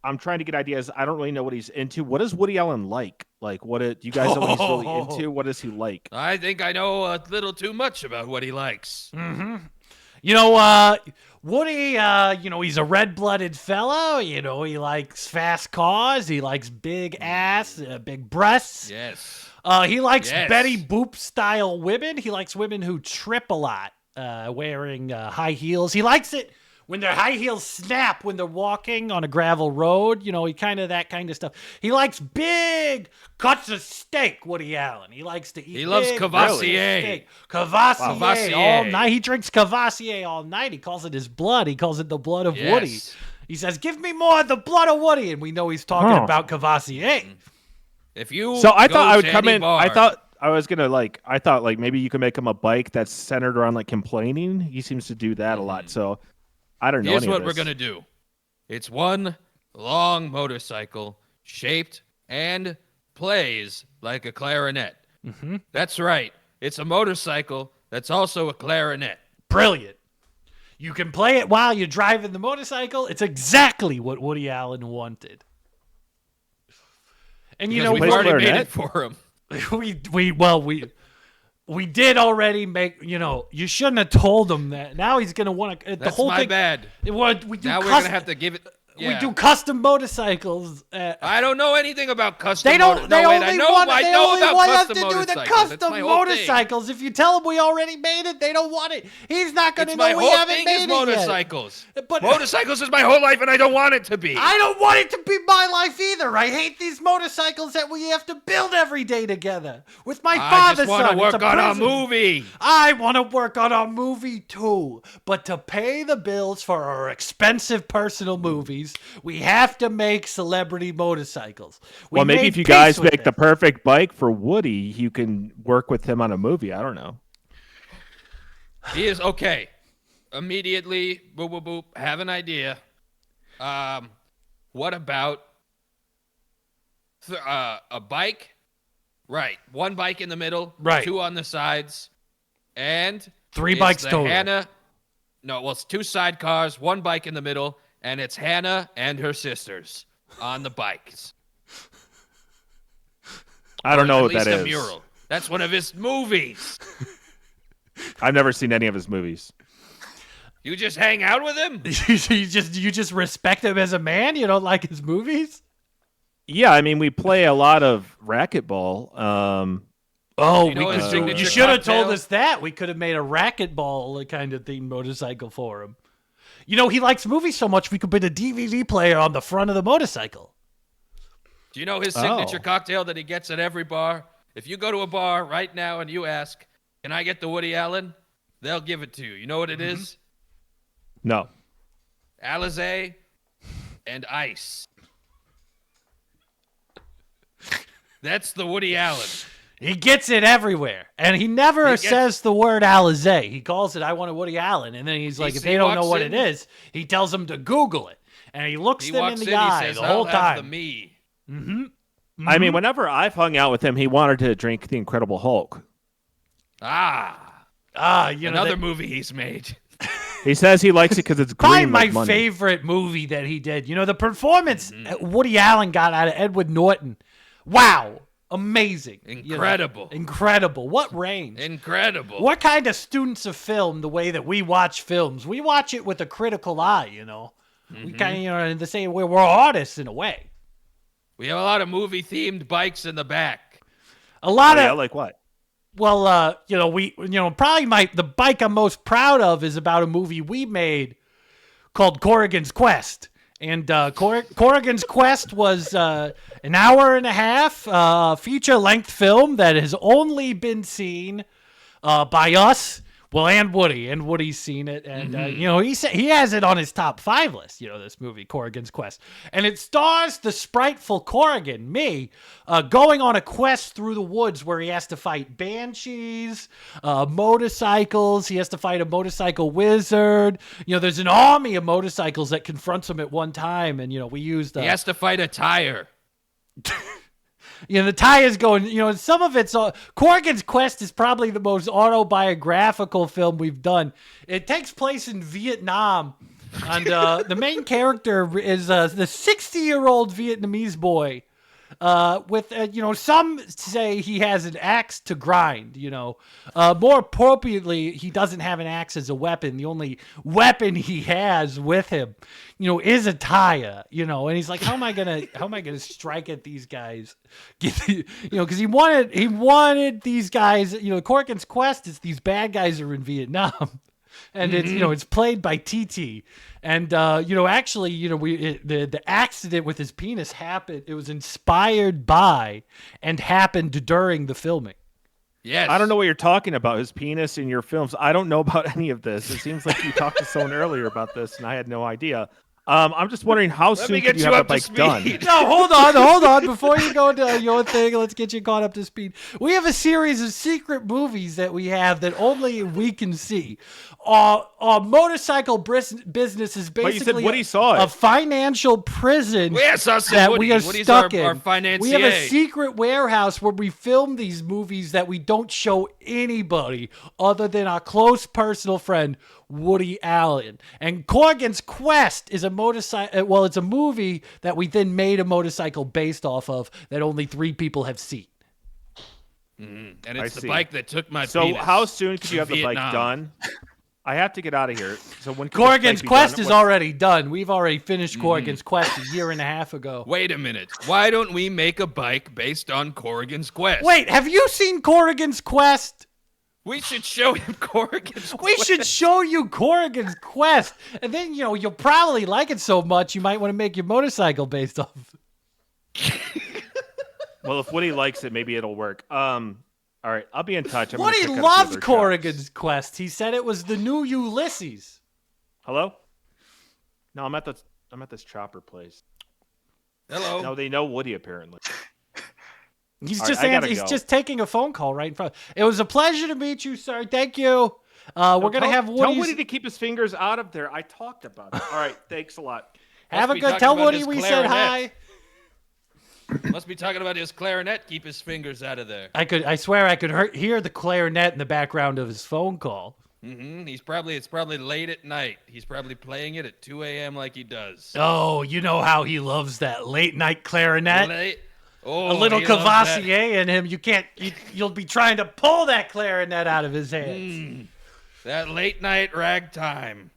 I'm trying to get ideas. I don't really know what he's into. What is Woody Allen like? Like, do you guys know what he's really into? What is he like? I think I know a little too much about what he likes. Mm-hmm. You know, Woody, he's a red-blooded fellow. You know, he likes fast cars. He likes big ass, big breasts. Yes. He likes Yes. Betty Boop-style women. He likes women who trip a lot, wearing high heels. He likes it when their high heels snap when they're walking on a gravel road. You know, that kind of stuff. He likes big cuts of steak, Woody Allen. He likes to eat He loves big Cavassier. steak. Cavassier Cavassier. all night. He drinks Cavassier all night. He calls it his blood. He calls it the blood of Yes. Woody. He says, give me more of the blood of Woody. And we know he's talking about Cavassier. If you So I go thought I would to come any in. bar- I thought I thought maybe you could make him a bike that's centered around like complaining. He seems to do that a lot. So I don't know. Here's any what of we're this. gonna do. It's one long motorcycle shaped and plays like a clarinet. Mm-hmm. That's right. It's a motorcycle that's also a clarinet. Brilliant. You can play it while you're driving the motorcycle. It's exactly what Woody Allen wanted. And you Because know, we've plays already made clarinet? it for him. we did already make. You know, you shouldn't have told him that. Now he's gonna want to. The That's whole my thing. bad. We do Now we're custom- gonna have to give it. We do custom motorcycles. I don't know anything about custom. They don't. They only I know want us custom to do the motorcycles. custom That's my whole motorcycles. If you tell them we already made it, they don't want it. He's not going to It's know my we whole haven't thing made is it motorcycles. yet. But Motorcycles is my whole life, and I don't want it to be. I don't want it to be my life either. I hate these motorcycles that we have to build every day together with my father's son. I just want to work on a prison. movie. I want to work on a movie too. But to pay the bills for our expensive personal movies, we have to make celebrity motorcycles. Well, maybe if you guys make the perfect bike for Woody, you can work with him on a movie. I don't know. He is okay. Immediately, boop, boop, boop, have an idea. What about a bike? Right. One bike in the middle. Right. Two on the sides. And 3 bikes total. It's 2 sidecars, 1 bike in the middle, and it's Hannah and her sisters on the bikes. I don't know what that is. A mural. That's one of his movies. I've never seen any of his movies. You just hang out with him? you just respect him as a man? You don't like his movies? Yeah, I mean, we play a lot of racquetball. You should have told us that. We could have made a racquetball kind of themed motorcycle for him. You know, he likes movies so much we could put a DVD player on the front of the motorcycle. Do you know his signature cocktail that he gets at every bar? If you go to a bar right now and you ask, can I get the Woody Allen? They'll give it to you. You know what it is? No. Alizé and ice. That's the Woody Allen. He gets it everywhere. And he never says the word Alizé. He calls it, I want a Woody Allen. And then he's like, if they don't know what it is, he tells them to Google it. And he looks them in the eye the whole time. The me. Mm-hmm. Mm-hmm. I mean, whenever I've hung out with him, he wanted to drink the Incredible Hulk. Another movie he's made. He says he likes it because it's green. Probably my money. favorite movie that he did. You know, the performance Woody Allen got out of Edward Norton. Wow. Amazing. Incredible. You know, incredible. What range? Incredible. What kind of students of film, the way that we watch films? We watch it with a critical eye, you know. We kind of, you know, in the same way, we're artists in a way. We have a lot of movie-themed bikes in the back. Like what? Well, probably the bike I'm most proud of is about a movie we made called Corrigan's Quest. And Corrigan's Quest was an hour and a half feature-length film that has only been seen by us. Well, and Woody. And Woody's seen it. And, he has it on his top 5 list, this movie, Corrigan's Quest. And it stars the spriteful Corrigan, me, going on a quest through the woods where he has to fight banshees, motorcycles. He has to fight a motorcycle wizard. There's an army of motorcycles that confronts him at one time. And, we used... he has to fight a tire. The tire's going, some of it's... Corrigan's Quest is probably the most autobiographical film we've done. It takes place in Vietnam, and the main character is the 60-year-old Vietnamese boy with, some say he has an axe to grind, More appropriately, he doesn't have an axe as a weapon. The only weapon he has with him, is a tire, and he's like, how am I gonna strike at these guys? Because he wanted these guys, Corrigan's Quest is these bad guys are in Vietnam. And it's it's played by TT, and actually the accident with his penis happened. It was inspired by and happened during the filming. Yes, I don't know what you're talking about. His penis in your films. I don't know about any of this. It seems like you talked to someone earlier about this, and I had no idea. I'm just wondering how soon could you have the bike done? No, hold on. Before you go into your thing, let's get you caught up to speed. We have a series of secret movies that we have that only we can see. Our motorcycle business is basically you said Woody saw it. A financial prison that we are Woody's stuck our in. financier. We have a secret warehouse where we film these movies that we don't show anybody other than our close personal friend, Woody Allen. And Corrigan's Quest is a motorcycle. Well, it's a movie that we then made a motorcycle based off of that only 3 people have seen. And it's the bike that took my So penis how soon could you have the Vietnam. bike done? I have to get out of here. So when Corrigan's quest is already done. We've already finished Corrigan's quest a year and a half ago. Wait a minute. Why don't we make a bike based on Corrigan's quest? Wait, have you seen Corrigan's quest? We should show him Corrigan's quest. We should show you Corrigan's quest. And then, you'll probably like it so much you might want to make your motorcycle based off. Well, if Woody likes it, maybe it'll work. All right, I'll be in touch. Woody loved Corrigan's quest. He said it was the new Ulysses. Hello? No, I'm at this chopper place. Hello. No, they know Woody apparently. He's just taking a phone call right in front. It was a pleasure to meet you, sir. Thank you. We're gonna have Woody. Tell Woody to keep his fingers out of there. I talked about it. All right, thanks a lot. Have a good. Tell Woody we said hi. Must be talking about his clarinet. Keep his fingers out of there. I swear I could hear the clarinet in the background of his phone call. Mm-hmm. It's probably late at night. He's probably playing it at 2 a.m. like he does. Oh, you know how he loves that late night clarinet. Oh, a little Cavassier in him. You'll be trying to pull that clarinet out of his hands. That late night ragtime.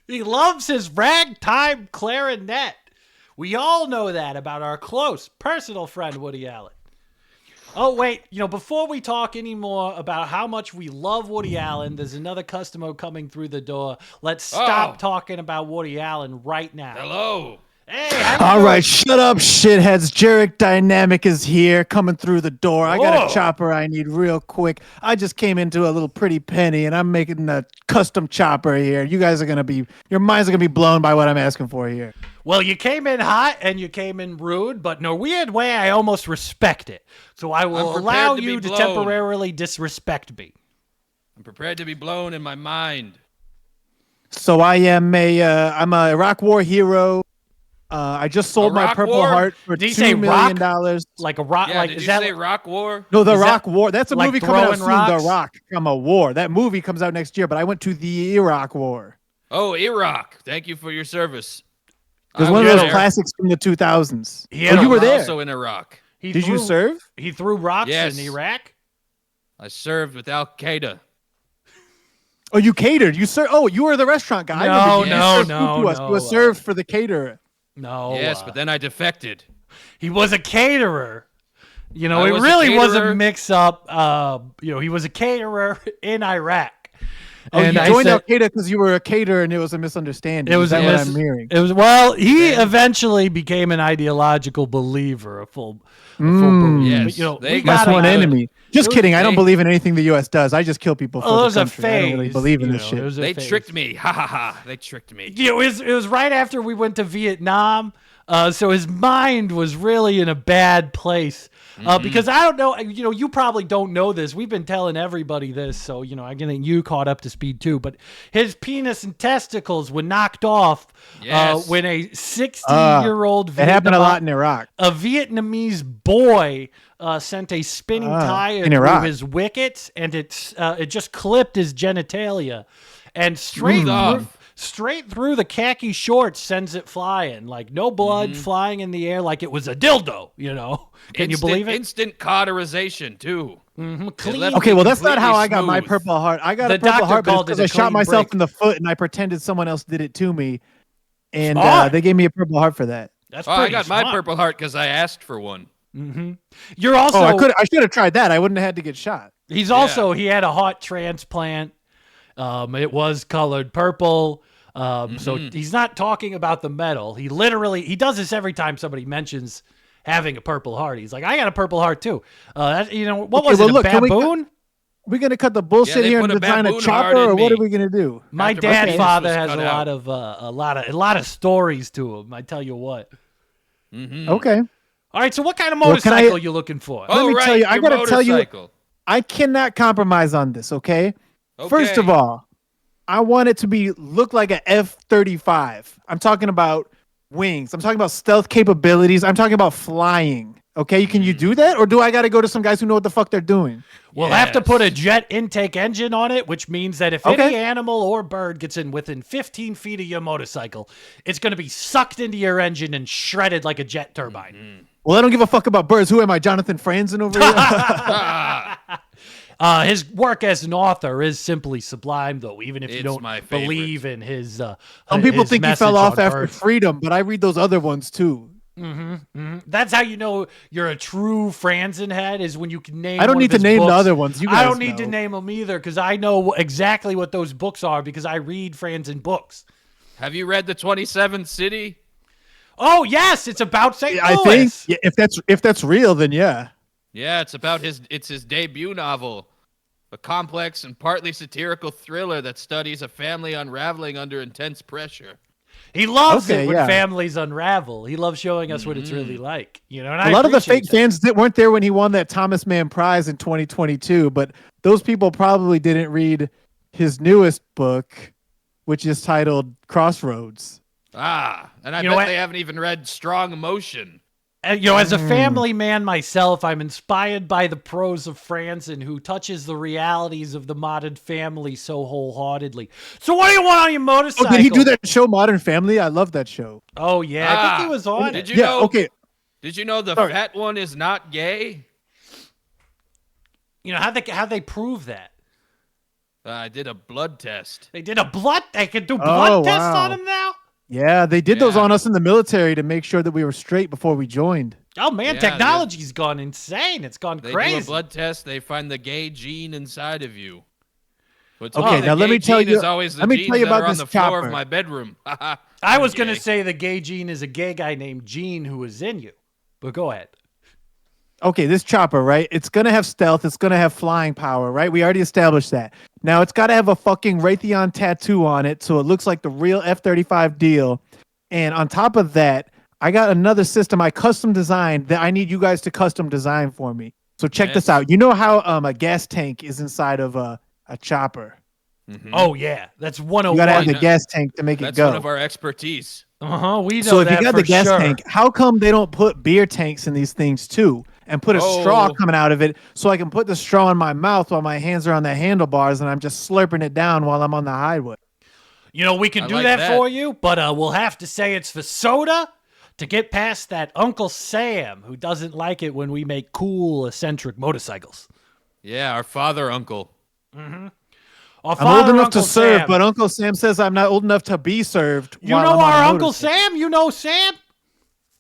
He loves his ragtime clarinet. We all know that about our close personal friend Woody Allen. Oh, wait, before we talk anymore about how much we love Woody Allen, there's another customer coming through the door. Let's stop talking about Woody Allen right now. Hello. Hey, all right, shut up, shitheads. Jarek Dynamic is here, coming through the door. I got a chopper I need real quick. I just came into a little pretty penny, and I'm making a custom chopper here. You guys your minds are gonna be blown by what I'm asking for here. Well, you came in hot and you came in rude, but in a weird way, I almost respect it. So I will allow you to temporarily disrespect me. I'm prepared to be blown in my mind. So I'm a Iraq War hero. I just sold my Purple Heart for $2 million. Like a rock? Yeah, like, did is you that say Rock War? No, the Rock War. That's a movie coming out soon. Rocks? The Rock from a war. That movie comes out next year, but I went to the Iraq War. Oh, Iraq. Thank you for your service. It was one of those classics from the 2000s. You were there. Also in Iraq. Did you serve? He threw rocks in Iraq? I served with Al Qaeda. Oh, you catered. You served. Oh, you were the restaurant guy. No. You were served for the caterer. No. Yes, but then I defected. He was a caterer. It really was a mix-up. He was a caterer in Iraq. Oh, and you joined Al Qaeda because you were a caterer, and it was a misunderstanding. What I'm hearing. It was he eventually became an ideological believer, a full yes. But, that's one enemy. Just kidding. I don't believe in anything the U.S. does. I just kill people for the country. I don't really believe in this shit. They tricked me. Ha ha ha. They tricked me. It was right after we went to Vietnam. So his mind was really in a bad place. Because I don't know, you probably don't know this. We've been telling everybody this, so, I'm getting you caught up to speed too. But his penis and testicles were knocked off when a 60-year-old it happened a lot in Iraq. A Vietnamese boy sent a spinning tire through his wickets, and it just clipped his genitalia. And straight through the khaki shorts sends it flying. Like, no blood flying in the air like it was a dildo, Can you believe it? Instant cauterization, too. Clean. Okay, well, that's not how I got my Purple Heart. I got a Purple Heart because I shot myself in the foot, and I pretended someone else did it to me. And they gave me a Purple Heart for that. That's I got smart. my Purple Heart because I asked for one. You're also... I should have tried that. I wouldn't have had to get shot. He had a heart transplant. It was colored purple. So he's not talking about the metal. He does this every time somebody mentions having a Purple Heart. He's like, I got a Purple Heart too. A baboon? We're going to cut the bullshit here and design a chopper, or what are we going to do? My father has a lot of stories to him. I tell you what. Okay. All right. So what kind of motorcycle are you looking for? Let me tell you. I got to tell you, I cannot compromise on this. Okay. First of all, I want it to look like an F-35. I'm talking about wings. I'm talking about stealth capabilities. I'm talking about flying. Okay, can you do that? Or do I got to go to some guys who know what the fuck they're doing? We'll have to put a jet intake engine on it, which means that if any animal or bird gets in within 15 feet of your motorcycle, it's going to be sucked into your engine and shredded like a jet turbine. Well, I don't give a fuck about birds. Who am I, Jonathan Franzen over here? His work as an author is simply sublime, though. Even if you don't believe in his, some people think he fell off after Earth. Freedom, but I read those other ones too. That's how you know you're a true Franzen head, is when you can name. I don't need to name the other ones. You guys I don't need to name them either, because I know exactly what those books are because I read Franzen books. Have you read the 27th City? Oh yes, it's about St. Louis. I think if that's real, then yeah. Yeah, it's his debut novel, a complex and partly satirical thriller that studies a family unraveling under intense pressure. He loves it when families unravel. He loves showing us what it's really like. You know, and a lot of the fake fans weren't there when he won that Thomas Mann Prize in 2022, but those people probably didn't read his newest book, which is titled Crossroads. And I bet they haven't even read Strong Emotion. You know, as a family man myself, I'm inspired by the prose of Franzen, who touches the realities of the modern family so wholeheartedly. So what do you want on your motorcycle? Oh, did he do that show, Modern Family? I love that show. Oh, yeah. I think he was on it. Did you know? Okay. Did you know the fat one is not gay? You know, how'd they prove that? I did a blood test. They did a blood? They could do blood tests on him now? Yeah, they did those on us in the military to make sure that we were straight before we joined. Oh, man, technology's gone insane. It's gone crazy. They do a blood test. They find the gay gene inside of you. Okay, now let me tell you. Let me tell you about this chopper. Floor of my bedroom. I was going to say the gay gene is a gay guy named Gene who is in you. But go ahead. Okay, this chopper, right? It's going to have stealth. It's going to have flying power, right? We already established that. Now, it's got to have a fucking Raytheon tattoo on it, so it looks like the real F-35 deal. And on top of that, I got another system I custom designed that I need you guys to custom design for me. So check this out. You know how a gas tank is inside of a chopper? Mm-hmm. Oh, yeah. That's 101. You got to have the gas tank to make it go. That's one of our expertise. Uh-huh. We know so if that you got the gas tank, how come they don't put beer tanks in these things too? And put a straw coming out of it so I can put the straw in my mouth while my hands are on the handlebars and I'm just slurping it down while I'm on the highway. You know, we can do that for you, but we'll have to say it's for soda to get past that Uncle Sam who doesn't like it when we make cool, eccentric motorcycles. Yeah, our father uncle. Mm-hmm. I'm old enough to serve, but Uncle Sam says I'm not old enough to be served. You know our Uncle Sam? You know Sam?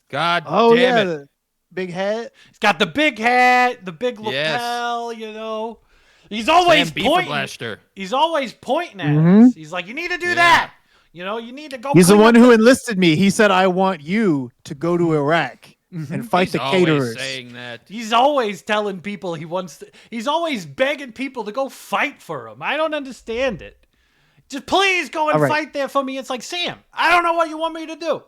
God damn it. Big hat. He's got the big hat, the big lapel, you know. He's always pointing. He's always pointing at us. He's like, you need to do that. You know, you need to go. He's the one who enlisted me. He said, I want you to go to Iraq and fight the caterers. Saying that. He's always telling people he's always begging people to go fight for him. I don't understand it. Just please go and fight there for me. It's like, Sam, I don't know what you want me to do.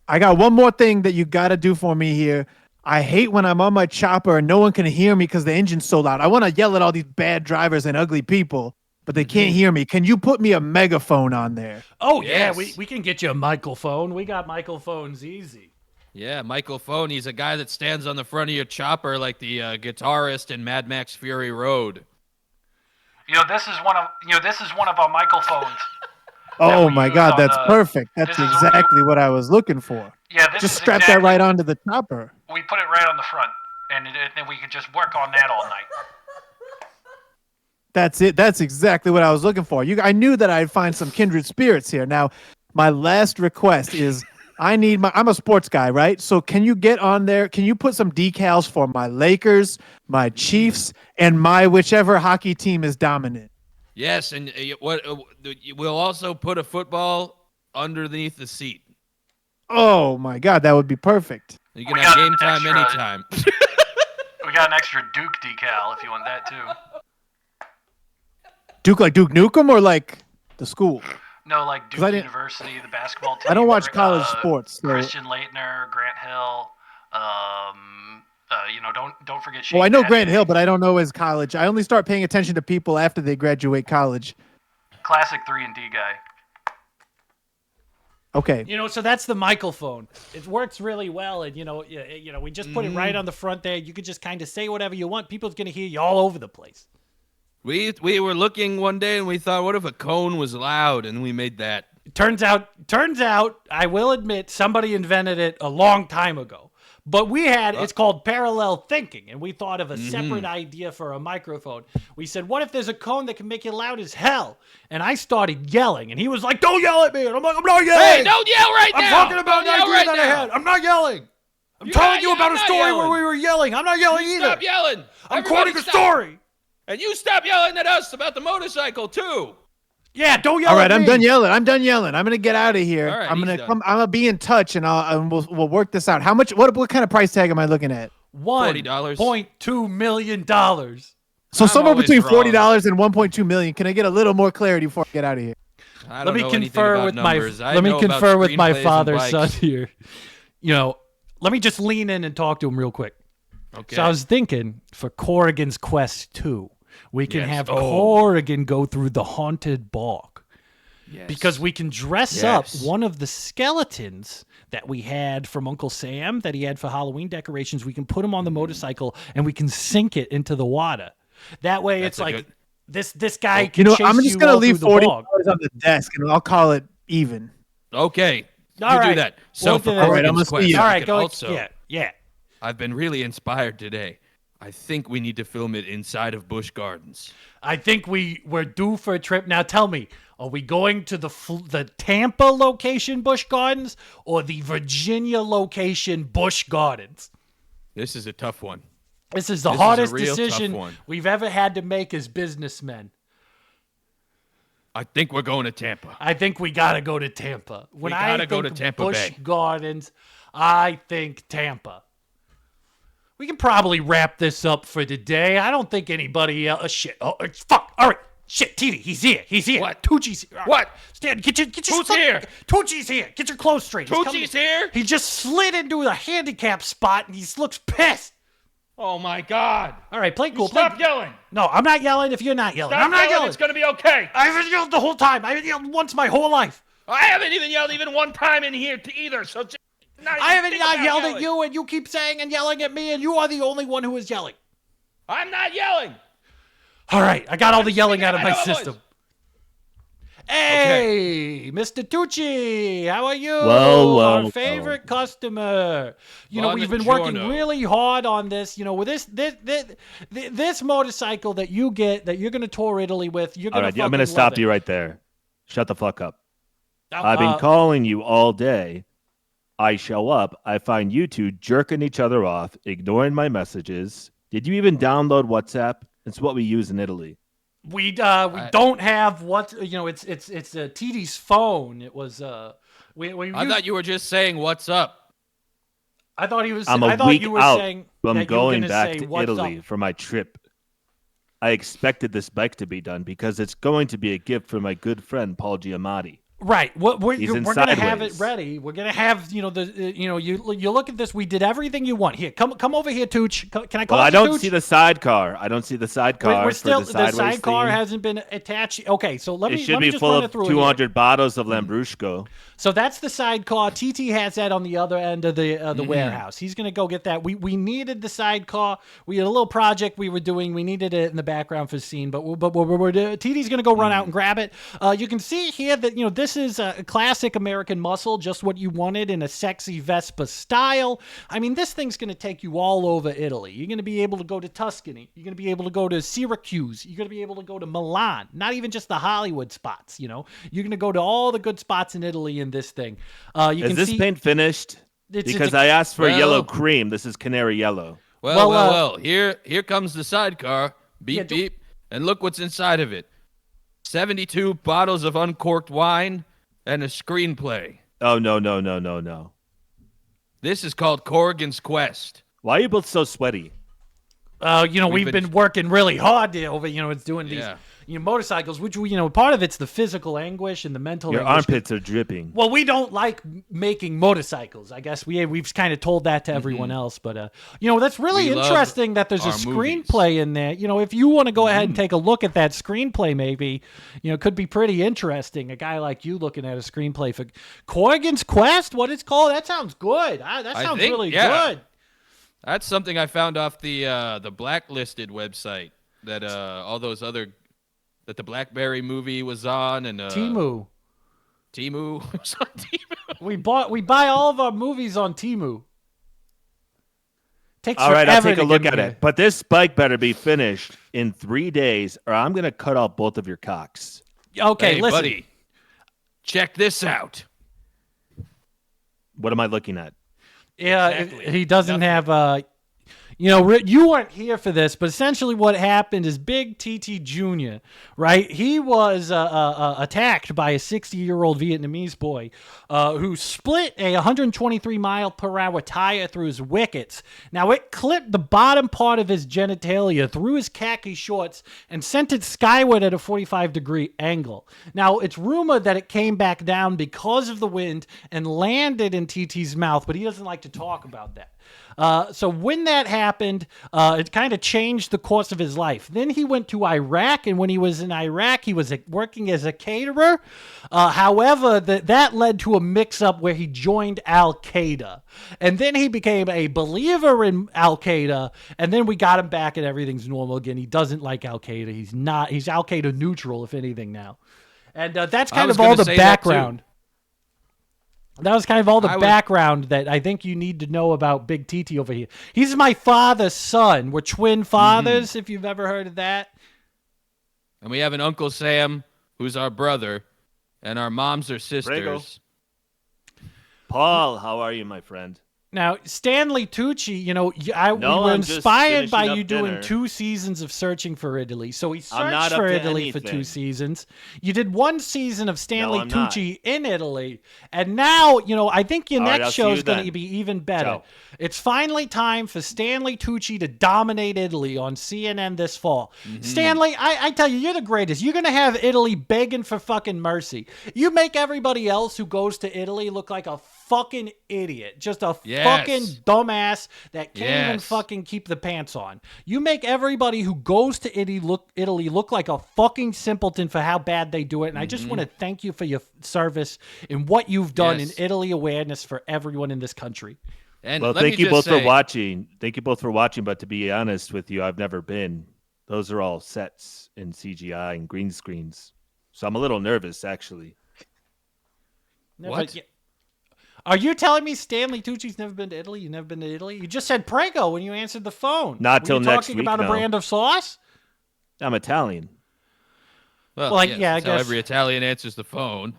I got one more thing that you got to do for me here. I hate when I'm on my chopper and no one can hear me because the engine's so loud. I want to yell at all these bad drivers and ugly people, but they can't hear me. Can you put me a megaphone on there? Oh, yeah. We can get you a microphone. We got microphones easy. Yeah, Michael Phone. He's a guy that stands on the front of your chopper like the guitarist in Mad Max Fury Road. You know, this is one of our microphones. Oh my God, that's perfect. That's exactly what I was looking for. Yeah, just strap that right onto the chopper. We put it right on the front, and then we could just work on that all night. That's it. That's exactly what I was looking for. I knew that I'd find some kindred spirits here. Now, my last request is I'm a sports guy, right? So can you get on there? Can you put some decals for my Lakers, my Chiefs, and my whichever hockey team is dominant? Yes, and we'll also put a football underneath the seat. Oh my God, that would be perfect. You can have game time anytime. We got an extra Duke decal if you want that too. Duke like Duke Nukem or like the school? No, like Duke University, the basketball team. I don't watch college sports. So. Christian Laettner, Grant Hill. Don't forget. Shane I know Grant Hill, but I don't know his college. I only start paying attention to people after they graduate college. Classic 3-and-D guy. Okay. You know, so that's the microphone. It works really well, and we just put it right on the front there. You could just kind of say whatever you want. People's gonna hear you all over the place. We were looking one day and we thought, what if a cone was loud? And we made that. Turns out, I will admit, somebody invented it a long time ago. But we had, it's called parallel thinking, and we thought of a separate idea for a microphone. We said, what if there's a cone that can make you loud as hell? And I started yelling, and he was like, don't yell at me. And I'm like, I'm not yelling. Hey, don't yell right now. I'm talking about the idea that I had. I'm not yelling. I'm telling you about a story where we were yelling. I'm not yelling either. Stop yelling. I'm quoting a story. And you stop yelling at us about the motorcycle, too. Yeah, don't yell All right, at me. I'm done yelling. I'm gonna get out of here. All right, I'm he's gonna done. come. I'm gonna be in touch, and we'll work this out. How much? What kind of price tag am I looking at? $1.2 million. So somewhere always between wrong. $40 and 1.2 million. Can I get a little more clarity before I get out of here? Let me confer with my father's son here. Let me just lean in and talk to him real quick. Okay. So I was thinking for Corrigan's Quest 2, we can have Corrigan go through the haunted bog. Yes. Because we can dress up one of the skeletons that we had from Uncle Sam that he had for Halloween decorations. We can put him on the motorcycle and we can sink it into the water. That way, That's it's like good... this guy can chase I'm just you gonna all leave through the $40 bog. on the desk, and I'll call it even. Okay. All right. do that. So We'll for do that. All right, I'm Corrigan's gonna see Quest, you. All we right, could go. also, Yeah. I've been really inspired today. I think we need to film it inside of Busch Gardens. I think we're due for a trip. Now tell me, are we going to the Tampa location Busch Gardens or the Virginia location Busch Gardens? This is a tough one. This is the This is a hardest real tough decision one. we've ever had to make as businessmen. I think we're going to Tampa. I think we got to go to Tampa. When I gotta go think to Tampa Busch Bay. Gardens, I think Tampa. We can probably wrap this up for today. I don't think anybody else. Shit. Oh, fuck. All right. Shit, Titi, he's here. What? Tucci's here. What? Stan, get your Who's here? Tucci's here. Get your clothes straight. He's coming. Tucci's here? He just slid into a handicap spot and he looks pissed. Oh, my God. All right, play cool. Stop yelling. No, I'm not yelling if you're not yelling. I'm not yelling. It's going to be okay. I haven't yelled the whole time. I haven't yelled once my whole life. I haven't even yelled even one time in here either, so just I haven't yelled at you, and you keep saying and yelling at me, and you are the only one who is yelling. I'm not yelling. All right, I got all the yelling out of my I know it system. was. Hey, Mr. Tucci, how are you? Well, Our favorite customer. We've been working really hard on this. With this motorcycle that you get, that you're going to tour Italy with, you're going to I'm going to stop you right there. Shut the fuck up. I've been calling you all day. I show up. I find you two jerking each other off, ignoring my messages. Did you even download WhatsApp? It's what we use in Italy. We don't have what it's TD's phone. It was we I thought you were just saying what's up. I thought he was. I'm I a thought week you were out saying from that you were going gonna back say, to "What's Italy up?" for my trip. I expected this bike to be done because it's going to be a gift for my good friend Paul Giamatti. Right. We're going to have it sideways. ready. We're going to have, you look at this. We did everything you want. Here, come over here, Tooch. Can I call Well, you I don't Tooch? see the sidecar. I don't see the sidecar. We're still, for the, the sideways sidecar theme. hasn't been attached. Okay, so let It me should let me be just full run it of through 200 bottles of Lambrusco. So that's the sidecar. TT has that on the other end of the warehouse. He's going to go get that. We needed the sidecar. We had a little project we were doing. We needed it in the background for the scene, but TT's going to go run out and grab it. You can see here that this is a classic American muscle, just what you wanted in a sexy Vespa style. I mean, this thing's going to take you all over Italy. You're going to be able to go to Tuscany. You're going to be able to go to Syracuse. You're going to be able to go to Milan. Not even just the Hollywood spots. You're going to go to all the good spots in Italy in this thing. Is this paint finished? Because I asked for yellow cream. This is canary yellow. Well. Here comes the sidecar. Beep, Yeah, beep. And look what's inside of it. 72 bottles of uncorked wine and a screenplay. Oh, no. This is called Corrigan's Quest. Why are you both so sweaty? We've been working really hard over, it's doing these, motorcycles, which part of it's the physical anguish and the mental Your anguish. armpits are dripping. Well, we don't like making motorcycles. I guess we've kind of told that to everyone else, but that's really We love interesting that there's a our screenplay in there. If you want to go ahead and take a look at that screenplay, maybe it could be pretty interesting. A guy like you looking at a screenplay for Corrigan's Quest, what it's called. That sounds good. That sounds really good. That's something I found off the blacklisted website that all those other that the BlackBerry movie was on and Temu. Temu. We buy all of our movies on Temu. Takes All right, I'll forever take a to look get at me it. But this bike better be finished in 3 days, or I'm going to cut out both of your cocks. here. Okay, Hey, listen. buddy, check this out. What am I looking at? Yeah, Exactly. he doesn't Nothing. have. You weren't here for this, but essentially what happened is Big TT Jr., right? He was attacked by a 60-year-old Vietnamese boy who split a 123-mile-per-hour tire through his wickets. Now, it clipped the bottom part of his genitalia through his khaki shorts and sent it skyward at a 45-degree angle. Now, it's rumored that it came back down because of the wind and landed in TT's mouth, but he doesn't like to talk about that. So when that happened, it kind of changed the course of his life. Then he went to Iraq, and when he was in Iraq, he was working as a caterer. However, that led to a mix-up where he joined Al-Qaeda. And then he became a believer in Al-Qaeda, and then we got him back and everything's normal again. He doesn't like Al-Qaeda. He's Al-Qaeda neutral, if anything, now. And that's kind of all the background. That was kind of all the background that I think you need to know about Big TT over here. He's my father's son. We're twin fathers, if you've ever heard of that. And we have an Uncle Sam, who's our brother, and our moms are sisters. Paul, how are you, my friend? Now, Stanley Tucci, we were I'm just inspired by finishing you up doing dinner. 2 seasons of Searching for Italy. So he I'm not searched up for to Italy for anything. 2 seasons. You did 1 season of Stanley I'm not. Tucci in Italy. And now, I think your All right, next I'll show see is you going then. to be even better. Ciao. It's finally time for Stanley Tucci to dominate Italy on CNN this fall. Stanley, I tell you, you're the greatest. You're going to have Italy begging for fucking mercy. You make everybody else who goes to Italy look like a fucking idiot. Just a fucking dumbass that can't even fucking keep the pants on. You make everybody who goes to Italy look like a fucking simpleton for how bad they do it. And I just want to thank you for your service and what you've done in Italy awareness for everyone in this country. And Well, let thank me you just both say, for watching. Thank you both for watching. But to be honest with you, I've never been. Those are all sets in CGI and green screens. So I'm a little nervous, actually. What? Are you telling me Stanley Tucci's never been to Italy? You've never been to Italy? You just said Prego when you answered the phone. Not Were till you next talking week, about a no. brand of sauce? I'm Italian. Well, I that's how guess every Italian answers the phone.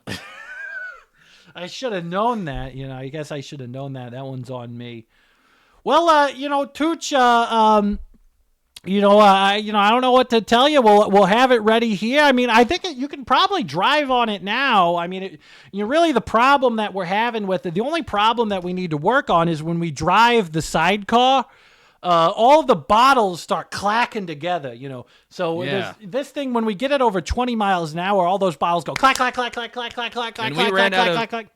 I should have known that. I guess I should have known that. That one's on me. Well, Tucci, I don't know what to tell you. We'll have it ready here. I mean, I think you can probably drive on it now. I mean, really the problem that we're having with it, the only problem that we need to work on is when we drive the sidecar, all the bottles start clacking together, So this thing, when we get it over 20 miles an hour, all those bottles go clack, clack, clack, clack, clack, clack, clack, clack, And clack, we ran clack, out clack, of- clack.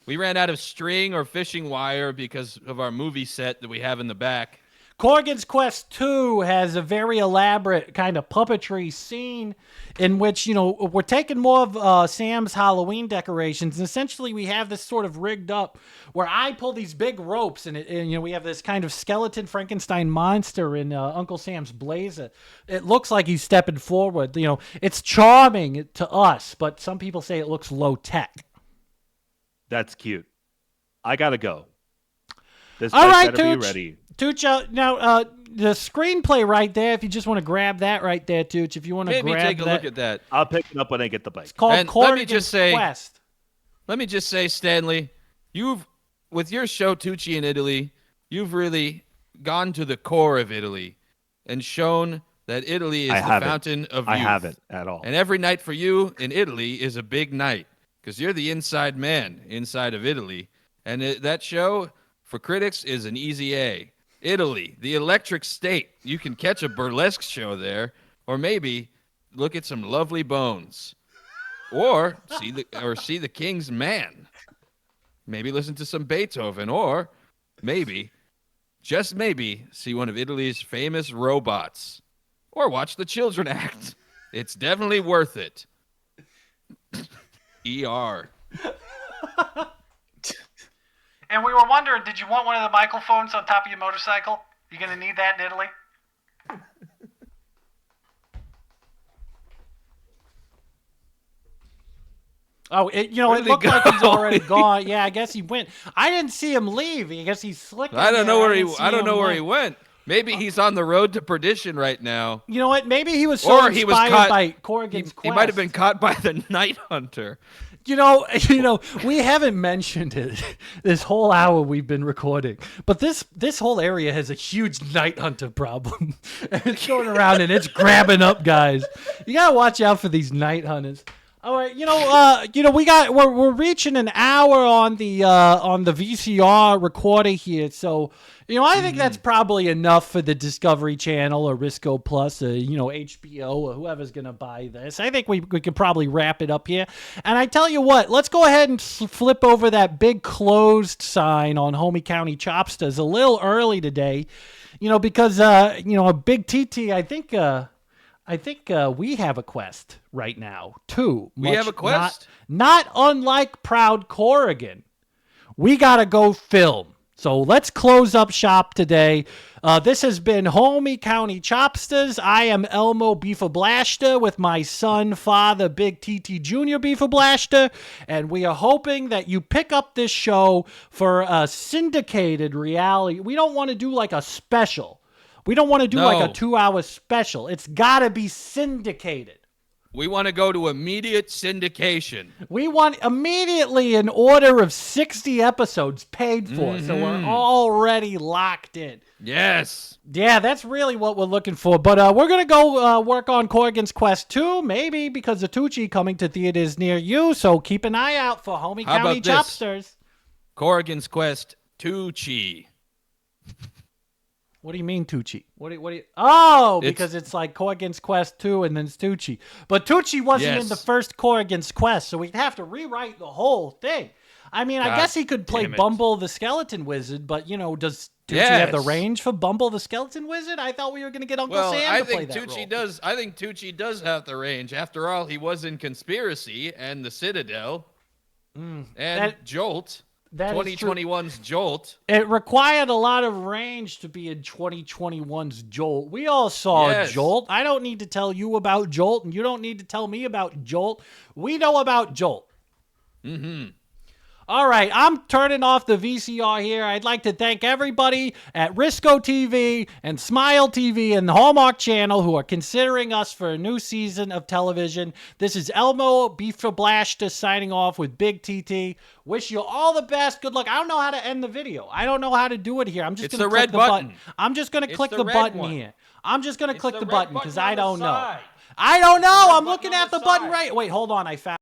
We ran out of string or fishing wire because of our movie set that we have in the back. Corgan's Quest 2 has a very elaborate kind of puppetry scene in which, we're taking more of Sam's Halloween decorations. And essentially, we have this sort of rigged up where I pull these big ropes and we have this kind of skeleton Frankenstein monster in Uncle Sam's blazer. It looks like he's stepping forward. It's charming to us, but some people say it looks low tech. That's cute. I gotta go. This All bike right, better be Tooch. ready. Tooch, now the screenplay right there. If you just want to grab that right there, Tooch. If you want to Maybe grab take a that, look at that. I'll pick it up when I get the bike. it's called And let me Corgan's just say- Quest. Let me just say, Stanley, with your show Tucci in Italy, you've really gone to the core of Italy and shown that Italy is I the haven't. fountain of I youth. haven't at all. And every night for you in Italy is a big night because you're the inside man inside of Italy. And that show, for critics, is an easy A. Italy, the electric state. You can catch a burlesque show there, or maybe look at some lovely bones, or see the King's Man. Maybe listen to some Beethoven, or maybe, just maybe, see one of Italy's famous robots, or watch the children act. It's definitely worth it. ER. And we were wondering, did you want one of the microphones on top of your motorcycle? You're going to need that in Italy? Oh, it looked like he's already gone. Yeah, I guess he went. I didn't see him leave. I guess he's slicking. I don't know where he went. went. Maybe he's on the road to perdition right now. You know what? Maybe he was so inspired by Corrigan's Quest. He might have been caught by the Night Hunter. You know, we haven't mentioned it this whole hour we've been recording, but this whole area has a huge Night Hunter problem. It's going around and it's grabbing up guys. You gotta watch out for these Night Hunters. All right, we're reaching an hour on the VCR recorder here, so I think that's probably enough for the Discovery Channel or Risco Plus, or HBO or whoever's gonna buy this. I think we can probably wrap it up here. And I tell you what, let's go ahead and flip over that big closed sign on Homey County Chopsters a little early today, because a big TT. I think we have a quest right now, too. We have a quest? Not unlike Proud Corrigan. We got to go film. So let's close up shop today. This has been Homey County Chopsters. I am Elmo Beefablashter with my son, Father Big TT Jr. Beefablashter. And we are hoping that you pick up this show for a syndicated reality. We don't want to do like a special. We don't want to do like a 2-hour special. It's got to be syndicated. We want to go to immediate syndication. We want immediately an order of 60 episodes paid for, so we're already locked in. Yes. Yeah, that's really what we're looking for. But we're going to go work on Corrigan's Quest 2, maybe because of Tucci coming to theaters near you, so keep an eye out for Homey County Chopsters. Corrigan's Quest Tucci. What do you mean, Tucci? What do you? Oh, because it's like Corrigan's Quest 2 and then it's Tucci. But Tucci wasn't in the first Corrigan's Quest, so we'd have to rewrite the whole thing. I mean, I guess he could play Bumble the Skeleton Wizard, but, does Tucci have the range for Bumble the Skeleton Wizard? I thought we were going to get Uncle Sam to play that role. I think Tucci does have the range. After all, he was in Conspiracy and The Citadel and Jolt. 2021's Jolt. It required a lot of range to be in 2021's Jolt. We all saw Jolt. I don't need to tell you about Jolt, and you don't need to tell me about Jolt. We know about Jolt. Mm-hmm. All right, I'm turning off the VCR here. I'd like to thank everybody at Risco TV and Smile TV and the Hallmark Channel who are considering us for a new season of television. This is Elmo Beefablashter signing off with Big TT. Wish you all the best. Good luck. I don't know how to end the video. I don't know how to do it here. I'm just going to click the button. I'm just going to click the button here. I'm just going to click the button because I don't know. I don't know. I'm looking at the button right. Wait, hold on. I found